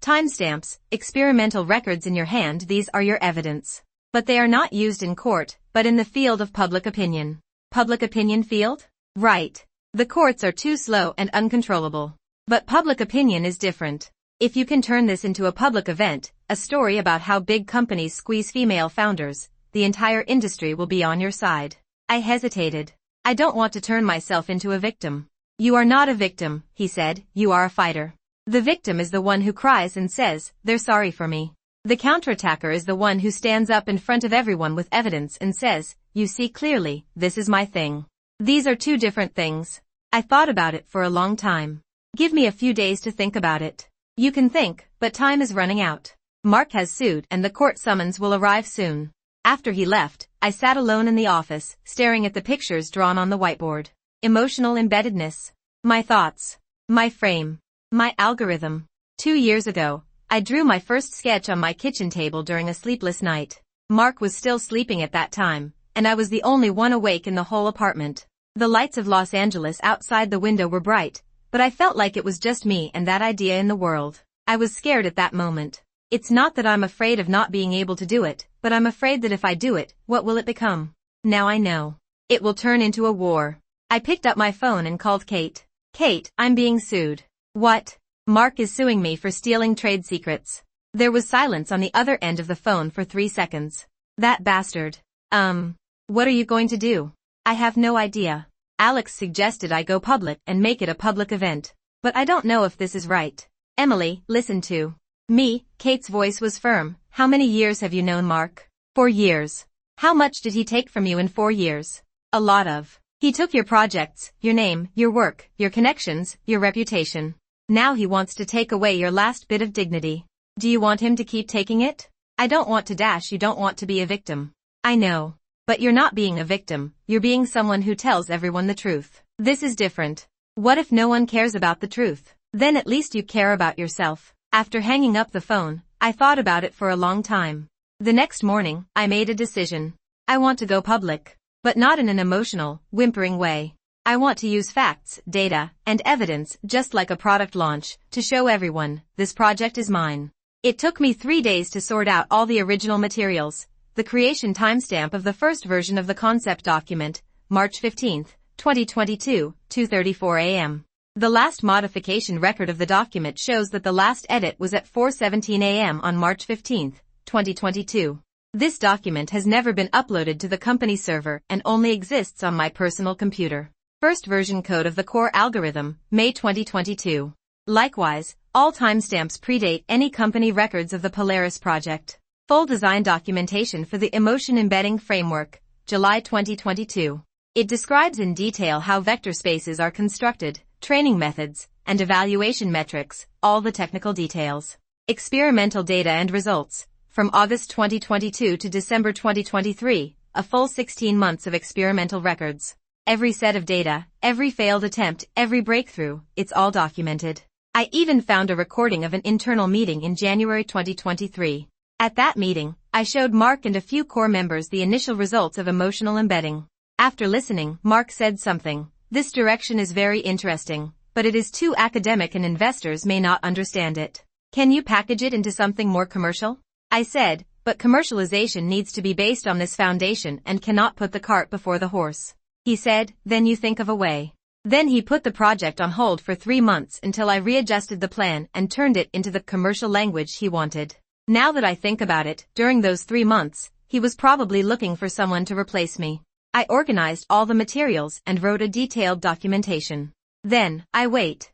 timestamps, experimental records in your hand, these are your evidence. But they are not used in court, but in the field of public opinion. Public opinion field? Right. The courts are too slow and uncontrollable. But public opinion is different. If you can turn this into a public event, a story about how big companies squeeze female founders, the entire industry will be on your side. I hesitated. I don't want to turn myself into a victim. You are not a victim, he said, you are a fighter. The victim is the one who cries and says, they're sorry for me. The counterattacker is the one who stands up in front of everyone with evidence and says, you see clearly, this is my thing. These are two different things. I thought about it for a long time. Give me a few days to think about it. You can think, but time is running out. Mark has sued and the court summons will arrive soon. After he left, I sat alone in the office, staring at the pictures drawn on the whiteboard. Emotional embeddedness. My thoughts. My frame. My algorithm. 2 years ago, I drew my first sketch on my kitchen table during a sleepless night. Mark was still sleeping at that time, and I was the only one awake in the whole apartment. The lights of Los Angeles outside the window were bright, but I felt like it was just me and that idea in the world. I was scared at that moment. It's not that I'm afraid of not being able to do it, but I'm afraid that if I do it, what will it become? Now I know. It will turn into a war. I picked up my phone and called Kate. Kate, I'm being sued. What? Mark is suing me for stealing trade secrets. There was silence on the other end of the phone for 3 seconds. That bastard. What are you going to do? I have no idea. Alex suggested I go public and make it a public event. But I don't know if this is right. Emily, listen to me. Kate's voice was firm. How many years have you known Mark? 4 years. How much did he take from you in 4 years? A lot of. He took your projects, your name, your work, your connections, your reputation. Now he wants to take away your last bit of dignity. Do you want him to keep taking it? I don't want to - you don't want to be a victim. I know. But you're not being a victim, you're being someone who tells everyone the truth. This is different. What if no one cares about the truth? Then at least you care about yourself. After hanging up the phone, I thought about it for a long time. The next morning, I made a decision. I want to go public. But not in an emotional, whimpering way. I want to use facts, data, and evidence, just like a product launch, to show everyone, this project is mine. It took me 3 days to sort out all the original materials. The creation timestamp of the first version of the concept document, March 15, 2022, 2:34 a.m. The last modification record of the document shows that the last edit was at 4:17 a.m. on March 15, 2022. This document has never been uploaded to the company server and only exists on my personal computer. First version code of the core algorithm, May 2022. Likewise, all timestamps predate any company records of the Polaris project. Full design documentation for the Emotion Embedding Framework, July 2022. It describes in detail how vector spaces are constructed, training methods, and evaluation metrics, all the technical details. Experimental data and results. From August 2022 to December 2023, a full 16 months of experimental records. Every set of data, every failed attempt, every breakthrough, it's all documented. I even found a recording of an internal meeting in January 2023. At that meeting, I showed Mark and a few core members the initial results of emotional embedding. After listening, Mark said something. This direction is very interesting, but it is too academic and investors may not understand it. Can you package it into something more commercial? I said, but commercialization needs to be based on this foundation and cannot put the cart before the horse. He said, then you think of a way. Then he put the project on hold for 3 months until I readjusted the plan and turned it into the commercial language he wanted. Now that I think about it, during those 3 months, he was probably looking for someone to replace me. I organized all the materials and wrote a detailed documentation. Then, I wait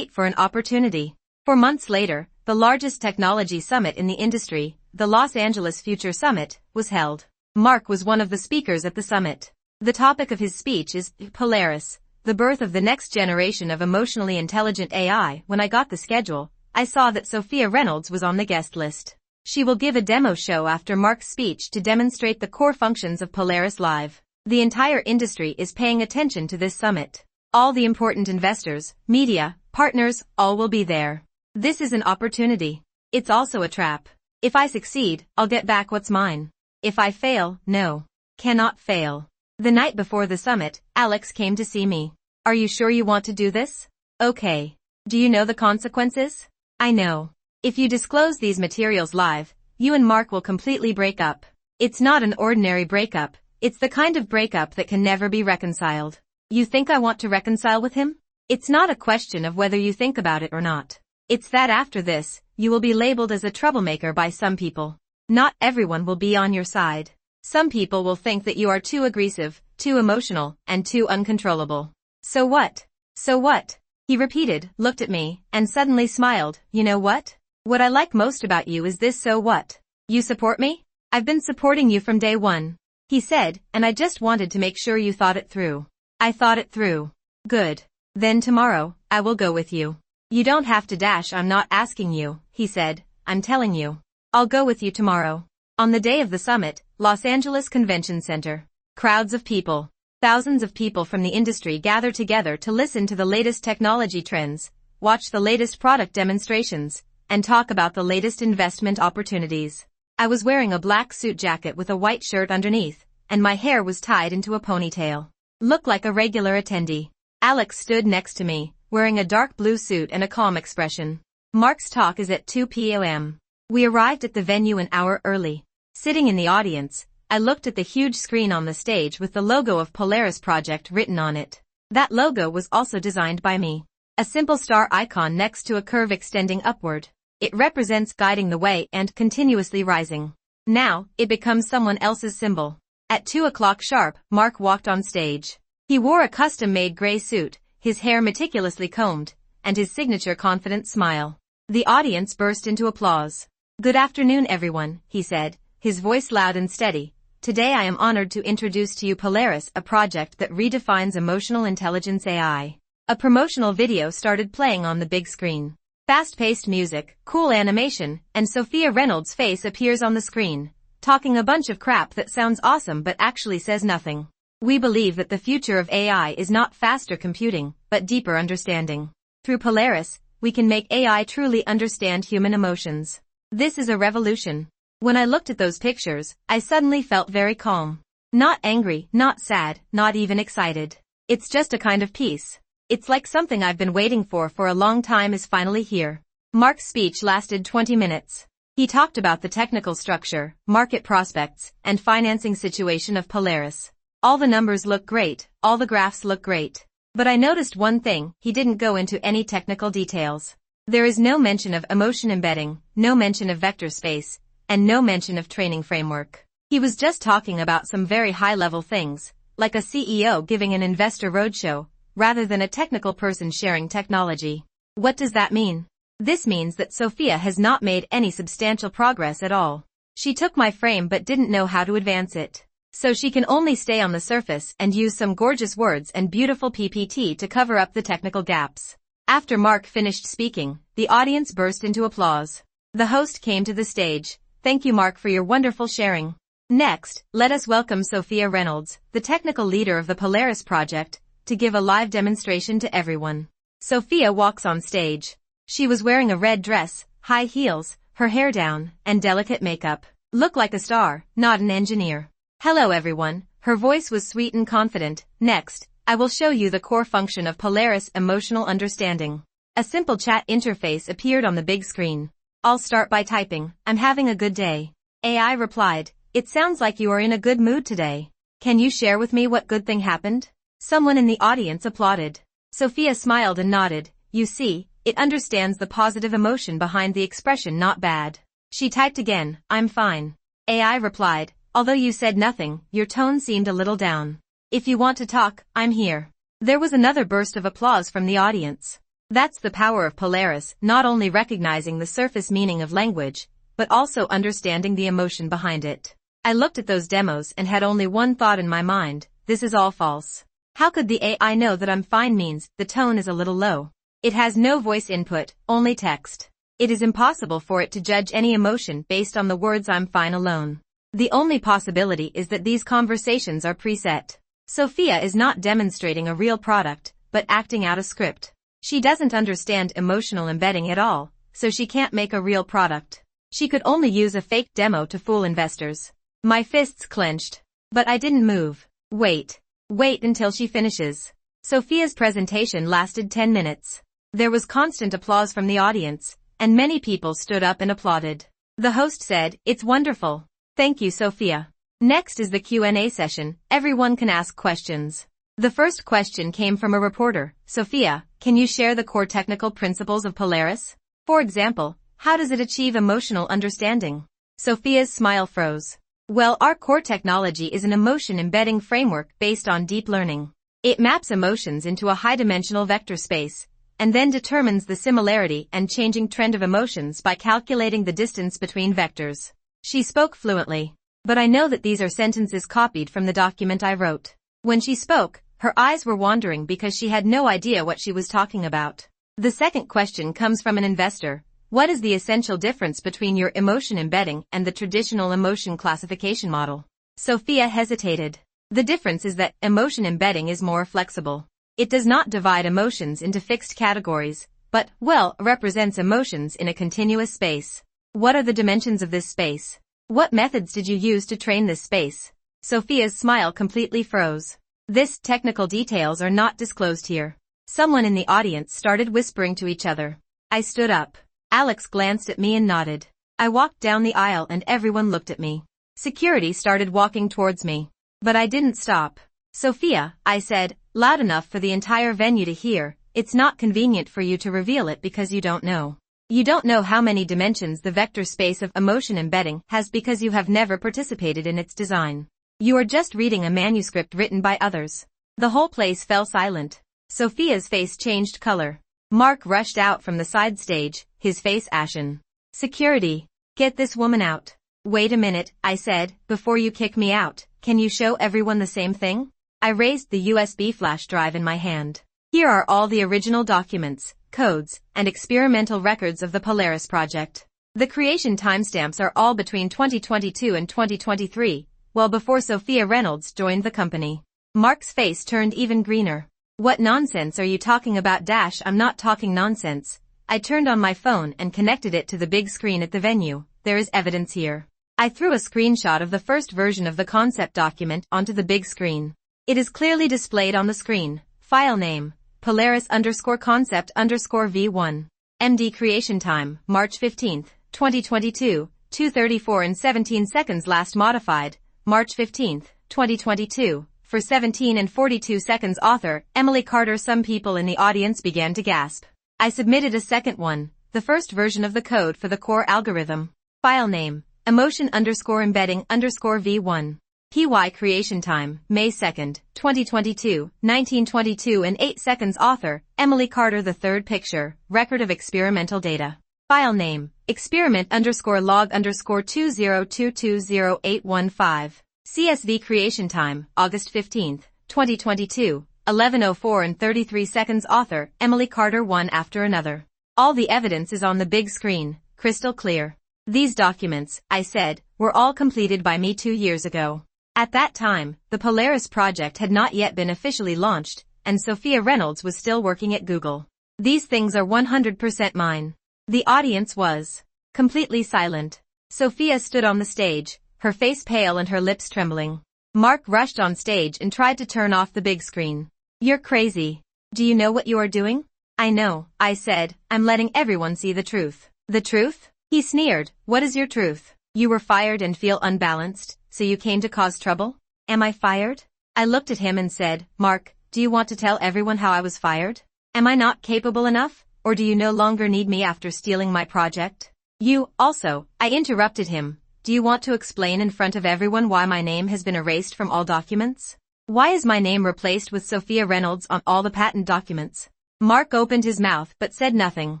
for an opportunity. 4 months later, the largest technology summit in the industry, the Los Angeles Future Summit, was held. Mark was one of the speakers at the summit. The topic of his speech is Polaris, the birth of the next generation of emotionally intelligent AI. When I got the schedule, I saw that Sophia Reynolds was on the guest list. She will give a demo show after Mark's speech to demonstrate the core functions of Polaris live. The entire industry is paying attention to this summit. All the important investors, media, partners, all will be there. This is an opportunity. It's also a trap. If I succeed, I'll get back what's mine. If I fail, no. Cannot fail. The night before the summit, Alex came to see me. Are you sure you want to do this? Okay. Do you know the consequences? I know. If you disclose these materials live, you and Mark will completely break up. It's not an ordinary breakup. It's the kind of breakup that can never be reconciled. You think I want to reconcile with him? It's not a question of whether you think about it or not. It's that after this, you will be labeled as a troublemaker by some people. Not everyone will be on your side. Some people will think that you are too aggressive, too emotional, and too uncontrollable. So what? So what? He repeated, looked at me, and suddenly smiled. You know what? What I like most about you is this. So what? You support me? I've been supporting you from day one. He said, and I just wanted to make sure you thought it through. I thought it through. Good. Then tomorrow, I will go with you. You don't have to dash. I'm not asking you, he said. I'm telling you. I'll go with you tomorrow. On the day of the summit, Los Angeles Convention Center. Crowds of people. Thousands of people from the industry gather together to listen to the latest technology trends, watch the latest product demonstrations, and talk about the latest investment opportunities. I was wearing a black suit jacket with a white shirt underneath, and my hair was tied into a ponytail. Looked like a regular attendee. Alex stood next to me, wearing a dark blue suit and a calm expression. Mark's talk is at 2 p.m. We arrived at the venue an hour early. Sitting in the audience, I looked at the huge screen on the stage with the logo of Polaris Project written on it. That logo was also designed by me. A simple star icon next to a curve extending upward. It represents guiding the way and continuously rising. Now, it becomes someone else's symbol. At 2 o'clock sharp, Mark walked on stage. He wore a custom-made gray suit, his hair meticulously combed, and his signature confident smile. The audience burst into applause. Good afternoon everyone, he said, his voice loud and steady. Today I am honored to introduce to you Polaris, a project that redefines emotional intelligence AI. A promotional video started playing on the big screen. Fast-paced music, cool animation, and Sophia Reynolds' face appears on the screen, talking a bunch of crap that sounds awesome but actually says nothing. We believe that the future of AI is not faster computing, but deeper understanding. Through Polaris, we can make AI truly understand human emotions. This is a revolution. When I looked at those pictures, I suddenly felt very calm. Not angry, not sad, not even excited. It's just a kind of peace. It's like something I've been waiting for a long time is finally here. Mark's speech lasted 20 minutes. He talked about the technical structure, market prospects, and financing situation of Polaris. All the numbers look great, all the graphs look great. But I noticed one thing, he didn't go into any technical details. There is no mention of emotion embedding, no mention of vector space, and no mention of training framework. He was just talking about some very high-level things, like a CEO giving an investor roadshow, rather than a technical person sharing technology. What does that mean? This means that Sophia has not made any substantial progress at all. She took my frame but didn't know how to advance it. So she can only stay on the surface and use some gorgeous words and beautiful PPT to cover up the technical gaps. After Mark finished speaking, the audience burst into applause. The host came to the stage. Thank you, Mark, for your wonderful sharing. Next, let us welcome Sophia Reynolds, the technical leader of the Polaris project, to give a live demonstration to everyone. Sophia walks on stage. She was wearing a red dress, high heels, her hair down, and delicate makeup. Look like a star, not an engineer. Hello everyone, her voice was sweet and confident. Next, I will show you the core function of Polaris emotional understanding. A simple chat interface appeared on the big screen. I'll start by typing, I'm having a good day. AI replied, it sounds like you are in a good mood today. Can you share with me what good thing happened? Someone in the audience applauded. Sophia smiled and nodded. You see, it understands the positive emotion behind the expression not bad. She typed again, I'm fine. AI replied, although you said nothing, your tone seemed a little down. If you want to talk, I'm here. There was another burst of applause from the audience. That's the power of Polaris, not only recognizing the surface meaning of language, but also understanding the emotion behind it. I looked at those demos and had only one thought in my mind, this is all false. How could the AI know that I'm fine means the tone is a little low? It has no voice input, only text. It is impossible for it to judge any emotion based on the words I'm fine alone. The only possibility is that these conversations are preset. Sophia is not demonstrating a real product, but acting out a script. She doesn't understand emotional embedding at all, so she can't make a real product. She could only use a fake demo to fool investors. My fists clenched. But I didn't move. Wait until she finishes. Sophia's presentation lasted 10 minutes. There was constant applause from the audience, and many people stood up and applauded. The host said, it's wonderful. Thank you, Sophia. Next is the Q&A session. Everyone can ask questions. The first question came from a reporter. Sophia, can you share the core technical principles of Polaris? For example, how does it achieve emotional understanding? Sophia's smile froze. Well, our core technology is an emotion embedding framework based on deep learning. It maps emotions into a high-dimensional vector space, and then determines the similarity and changing trend of emotions by calculating the distance between vectors. She spoke fluently. But I know that these are sentences copied from the document I wrote. When she spoke, her eyes were wandering because she had no idea what she was talking about. The second question comes from an investor. What is the essential difference between your emotion embedding and the traditional emotion classification model? Sophia hesitated. The difference is that emotion embedding is more flexible. It does not divide emotions into fixed categories, but, represents emotions in a continuous space. What are the dimensions of this space? What methods did you use to train this space? Sophia's smile completely froze. This technical details are not disclosed here. Someone in the audience started whispering to each other. I stood up. Alex glanced at me and nodded. I walked down the aisle and everyone looked at me. Security started walking towards me. But I didn't stop. Sophia, I said, loud enough for the entire venue to hear, it's not convenient for you to reveal it because you don't know. You don't know how many dimensions the vector space of emotion embedding has because you have never participated in its design. You are just reading a manuscript written by others. The whole place fell silent. Sophia's face changed color. Mark rushed out from the side stage, his face ashen. Security. Get this woman out. Wait a minute, I said, before you kick me out, can you show everyone the same thing? I raised the USB flash drive in my hand. Here are all the original documents, codes, and experimental records of the Polaris project. The creation timestamps are all between 2022 and 2023, well before Sophia Reynolds joined the company. Mark's face turned even greener. What nonsense are you talking about? I'm not talking nonsense. I turned on my phone and connected it to the big screen at the venue. There is evidence here. I threw a screenshot of the first version of the concept document onto the big screen. It is clearly displayed on the screen. File name, Polaris_concept_V1. MD creation time, March 15, 2022, 2:34 and 17 seconds. Last modified, March 15, 2022, for 17 and 42 seconds. Author, Emily Carter. Some people in the audience began to gasp. I submitted a second one, the first version of the code for the core algorithm. File name, emotion_embedding_V1. PY creation time, May 2, 2022, 19:22 and 8 seconds. Author, Emily Carter. The third picture, record of experimental data. File name, experiment_log_20220815. CSV creation time, August 15, 2022, 11:04 and 33 seconds. Author, Emily Carter. One after another. All the evidence is on the big screen, crystal clear. These documents, I said, were all completed by me 2 years ago. At that time, the Polaris project had not yet been officially launched, and Sophia Reynolds was still working at Google. These things are 100% mine. The audience was completely silent. Sophia stood on the stage, her face pale and her lips trembling. Mark rushed on stage and tried to turn off the big screen. You're crazy. Do you know what you are doing? I know, I said, I'm letting everyone see the truth. The truth? He sneered. What is your truth? You were fired and feel unbalanced, so you came to cause trouble? Am I fired? I looked at him and said, Mark, do you want to tell everyone how I was fired? Am I not capable enough, or do you no longer need me after stealing my project? I interrupted him. Do you want to explain in front of everyone why my name has been erased from all documents? Why is my name replaced with Sophia Reynolds on all the patent documents? Mark opened his mouth but said nothing.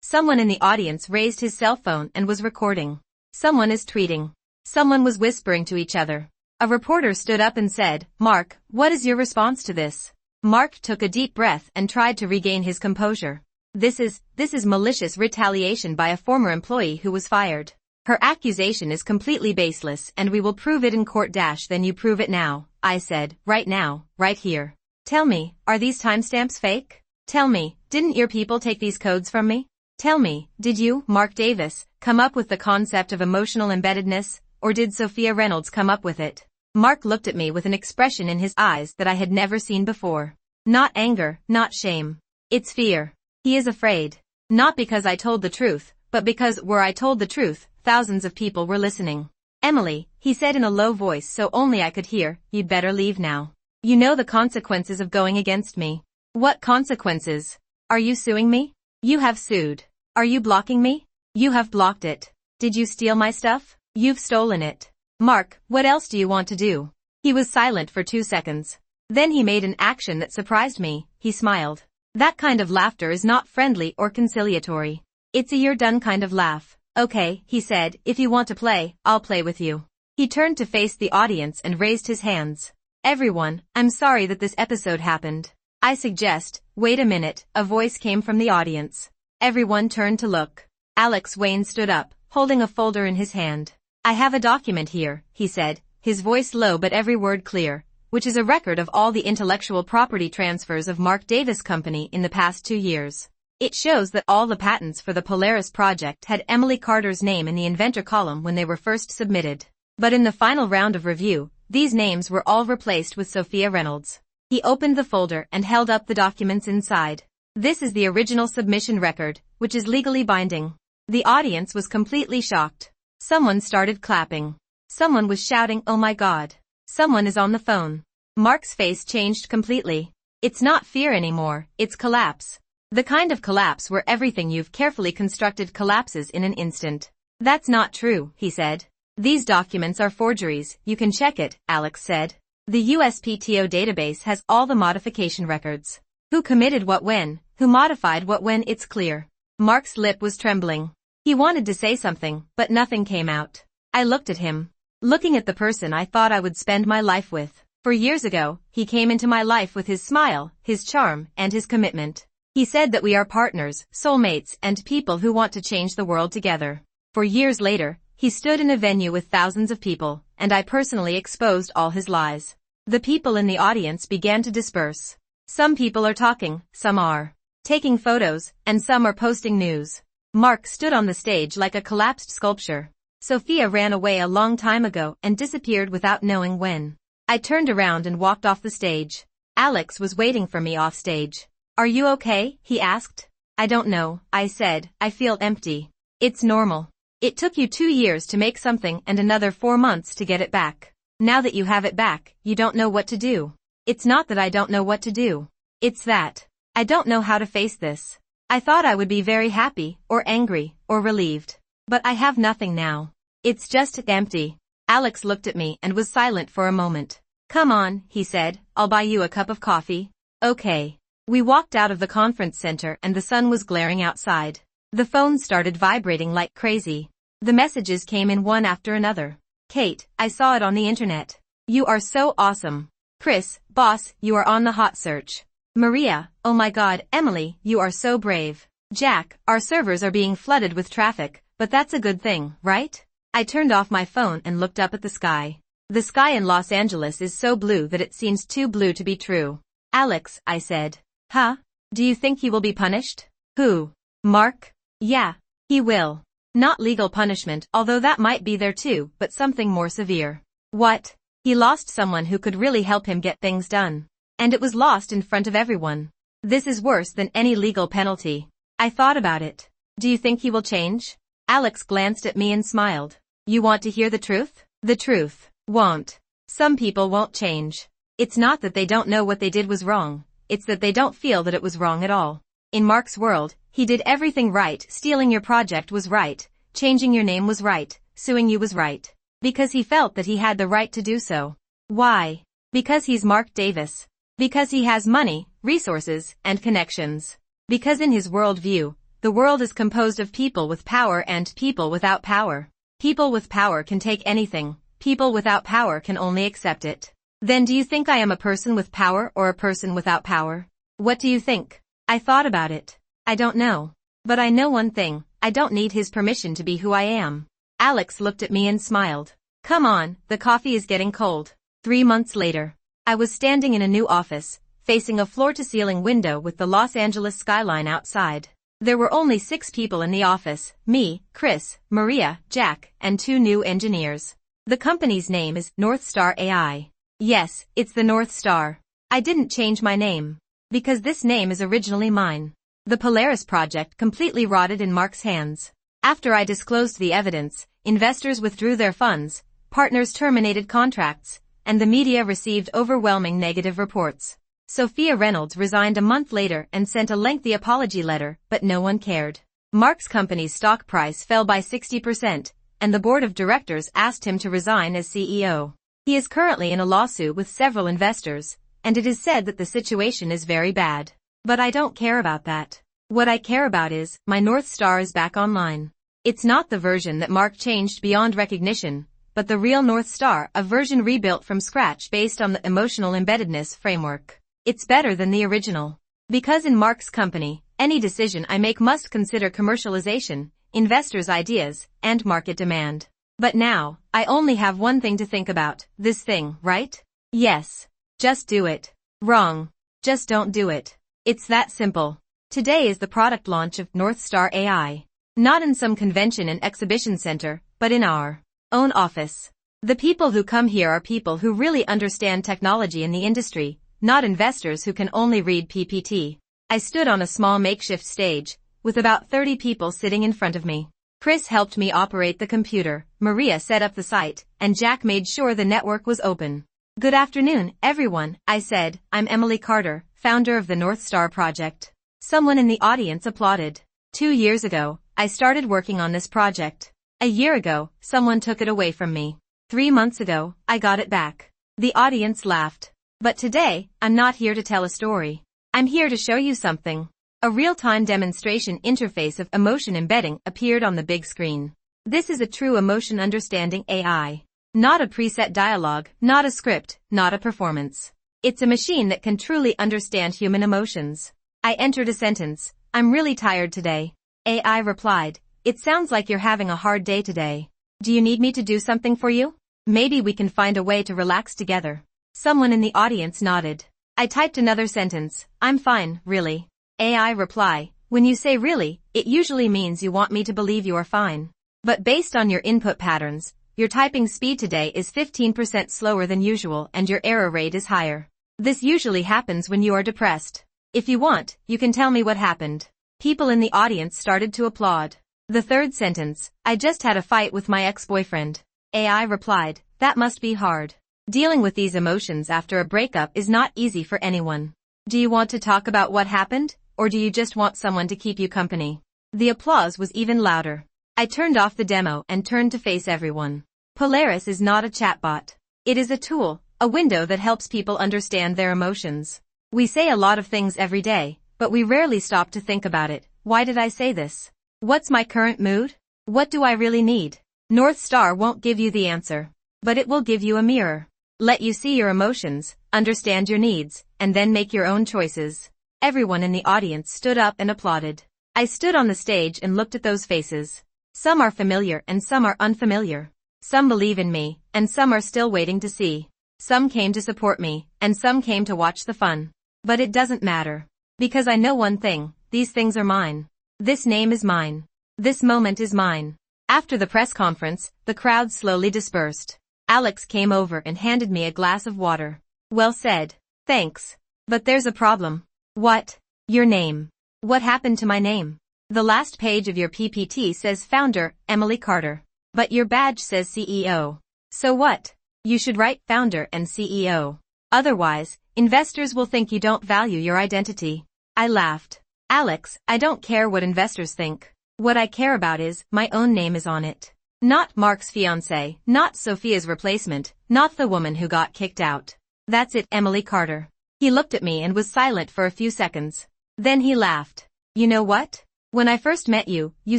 Someone in the audience raised his cell phone and was recording. Someone is tweeting. Someone was whispering to each other. A reporter stood up and said, Mark, what is your response to this? Mark took a deep breath and tried to regain his composure. This is malicious retaliation by a former employee who was fired. Her accusation is completely baseless and we will prove it in court. Then you prove it now, I said, right now, right here. Tell me, are these timestamps fake? Tell me, didn't your people take these codes from me? Tell me, did you, Mark Davis, come up with the concept of emotional embeddedness, or did Sophia Reynolds come up with it? Mark looked at me with an expression in his eyes that I had never seen before. Not anger, not shame. It's fear. He is afraid. Not because I told the truth, but because where I told the truth, thousands of people were listening. Emily, he said in a low voice so only I could hear, you'd better leave now. You know the consequences of going against me. What consequences? Are you suing me? You have sued. Are you blocking me? You have blocked it. Did you steal my stuff? You've stolen it. Mark, what else do you want to do? He was silent for 2 seconds. Then he made an action that surprised me. He smiled. That kind of laughter is not friendly or conciliatory. It's a you're done kind of laugh. Okay, he said, if you want to play, I'll play with you. He turned to face the audience and raised his hands. Everyone, I'm sorry that this episode happened. I suggest, wait a minute, a voice came from the audience. Everyone turned to look. Alex Wayne stood up, holding a folder in his hand. I have a document here, he said, his voice low but every word clear, which is a record of all the intellectual property transfers of Mark Davis Company in the past 2 years. It shows that all the patents for the Polaris project had Emily Carter's name in the inventor column when they were first submitted. But in the final round of review, these names were all replaced with Sophia Reynolds. He opened the folder and held up the documents inside. This is the original submission record, which is legally binding. The audience was completely shocked. Someone started clapping. Someone was shouting, oh my God. Someone is on the phone. Mark's face changed completely. It's not fear anymore, it's collapse. The kind of collapse where everything you've carefully constructed collapses in an instant. That's not true, he said. These documents are forgeries, you can check it, Alex said. The USPTO database has all the modification records. Who committed what when, who modified what when, it's clear. Mark's lip was trembling. He wanted to say something, but nothing came out. I looked at him. Looking at the person I thought I would spend my life with. For years ago, he came into my life with his smile, his charm, and his commitment. He said that we are partners, soulmates, and people who want to change the world together. For years later, he stood in a venue with thousands of people, and I personally exposed all his lies. The people in the audience began to disperse. Some people are talking, some are taking photos, and some are posting news. Mark stood on the stage like a collapsed sculpture. Sophia ran away a long time ago and disappeared without knowing when. I turned around and walked off the stage. Alex was waiting for me off stage. "Are you okay?" he asked. "I don't know," I said. "I feel empty." "It's normal. It took you 2 years to make something and another 4 months to get it back. Now that you have it back, you don't know what to do." "It's not that I don't know what to do. It's that I don't know how to face this. I thought I would be very happy, or angry, or relieved. But I have nothing now. It's just empty." Alex looked at me and was silent for a moment. "Come on," he said, "I'll buy you a cup of coffee." "Okay." We walked out of the conference center and the sun was glaring outside. The phone started vibrating like crazy. The messages came in one after another. "Kate, I saw it on the internet. You are so awesome." "Chris, boss, you are on the hot search." "Maria, oh my god, Emily, you are so brave." "Jack, our servers are being flooded with traffic, but that's a good thing, right?" I turned off my phone and looked up at the sky. The sky in Los Angeles is so blue that it seems too blue to be true. "Alex," I said. "Huh? Do you think he will be punished?" "Who? Mark?" "Yeah, he will. Not legal punishment, although that might be there too, but something more severe." "What?" "He lost someone who could really help him get things done. And it was lost in front of everyone. This is worse than any legal penalty." I thought about it. "Do you think he will change?" Alex glanced at me and smiled. "You want to hear the truth?" "The truth won't. Some people won't change. It's not that they don't know what they did was wrong, it's that they don't feel that it was wrong at all. In Mark's world, he did everything right. Stealing your project was right, changing your name was right, suing you was right. Because he felt that he had the right to do so. Why? Because he's Mark Davis. Because he has money, resources, and connections. Because in his worldview, the world is composed of people with power and people without power. People with power can take anything, people without power can only accept it." "Then do you think I am a person with power or a person without power?" "What do you think?" I thought about it. "I don't know. But I know one thing, I don't need his permission to be who I am." Alex looked at me and smiled. "Come on, the coffee is getting cold." 3 months later, I was standing in a new office, facing a floor-to-ceiling window with the Los Angeles skyline outside. There were only 6 people in the office, me, Chris, Maria, Jack, and 2 new engineers. The company's name is North Star AI. Yes, it's the North Star. I didn't change my name. Because this name is originally mine. The Polaris project completely rotted in Mark's hands. After I disclosed the evidence, investors withdrew their funds, partners terminated contracts, and the media received overwhelming negative reports. Sophia Reynolds resigned a month later and sent a lengthy apology letter, but no one cared. Mark's company's stock price fell by 60%, and the board of directors asked him to resign as CEO. He is currently in a lawsuit with several investors, and it is said that the situation is very bad. But I don't care about that. What I care about is, my North Star is back online. It's not the version that Mark changed beyond recognition, but the real North Star, a version rebuilt from scratch based on the emotional embeddedness framework. It's better than the original. Because in Mark's company, any decision I make must consider commercialization, investors' ideas, and market demand. But now, I only have one thing to think about, this thing, right? Yes. Just do it. Wrong. Just don't do it. It's that simple. Today is the product launch of North Star AI. Not in some convention and exhibition center, but in our own office. The people who come here are people who really understand technology in the industry, not investors who can only read PPT. I stood on a small makeshift stage, with about 30 people sitting in front of me. Chris helped me operate the computer, Maria set up the site, and Jack made sure the network was open. "Good afternoon, everyone," I said. "I'm Emily Carter, founder of the North Star Project." Someone in the audience applauded. 2 years ago, I started working on this project. A year ago, someone took it away from me. 3 months ago, I got it back. The audience laughed. But today, I'm not here to tell a story. I'm here to show you something. A real-time demonstration interface of emotion embedding appeared on the big screen. This is a true emotion understanding AI. Not a preset dialogue, not a script, not a performance. It's a machine that can truly understand human emotions. I entered a sentence, "I'm really tired today." AI replied, "It sounds like you're having a hard day today. Do you need me to do something for you? Maybe we can find a way to relax together." Someone in the audience nodded. I typed another sentence. I'm fine, really. AI reply. When you say really, it usually means you want me to believe you are fine. But based on your input patterns, your typing speed today is 15% slower than usual and your error rate is higher. This usually happens when you are depressed. If you want, you can tell me what happened. People in the audience started to applaud. The third sentence. I just had a fight with my ex-boyfriend. AI replied. That must be hard. Dealing with these emotions after a breakup is not easy for anyone. Do you want to talk about what happened, or do you just want someone to keep you company? The applause was even louder. I turned off the demo and turned to face everyone. Polaris is not a chatbot. It is a tool, a window that helps people understand their emotions. We say a lot of things every day, but we rarely stop to think about it. Why did I say this? What's my current mood? What do I really need? North Star won't give you the answer, but it will give you a mirror. Let you see your emotions, understand your needs, and then make your own choices. Everyone in the audience stood up and applauded. I stood on the stage and looked at those faces. Some are familiar and some are unfamiliar. Some believe in me, and some are still waiting to see. Some came to support me, and some came to watch the fun. But it doesn't matter. Because I know one thing, these things are mine. This name is mine. This moment is mine. After the press conference, the crowd slowly dispersed. Alex came over and handed me a glass of water. Well said. Thanks. But there's a problem. What? Your name. What happened to my name? The last page of your PPT says founder, Emily Carter. But your badge says CEO. So what? You should write founder and CEO. Otherwise, investors will think you don't value your identity. I laughed. Alex, I don't care what investors think. What I care about is, my own name is on it. Not Mark's fiancé, not Sophia's replacement, not the woman who got kicked out. That's it, Emily Carter. He looked at me and was silent for a few seconds. Then he laughed. You know what? When I first met you, you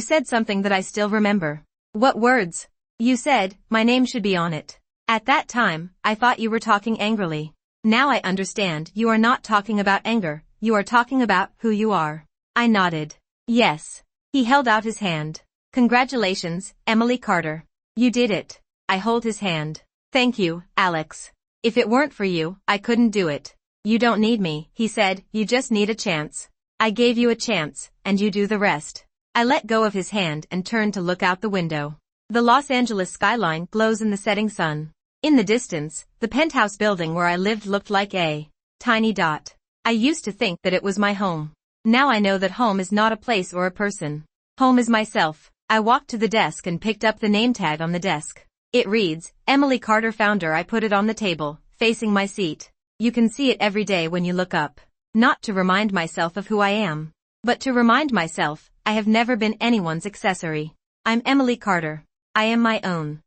said something that I still remember. What words? You said, my name should be on it. At that time, I thought you were talking angrily. Now I understand you are not talking about anger, you are talking about who you are. I nodded. Yes. He held out his hand. Congratulations, Emily Carter. You did it. I hold his hand. Thank you, Alex. If it weren't for you, I couldn't do it. You don't need me, he said, you just need a chance. I gave you a chance, and you do the rest. I let go of his hand and turned to look out the window. The Los Angeles skyline glows in the setting sun. In the distance, the penthouse building where I lived looked like a tiny dot. I used to think that it was my home. Now I know that home is not a place or a person. Home is myself. I walked to the desk and picked up the name tag on the desk. It reads, Emily Carter founder. I put it on the table, facing my seat. You can see it every day when you look up. Not to remind myself of who I am, but to remind myself, I have never been anyone's accessory. I'm Emily Carter. I am my own.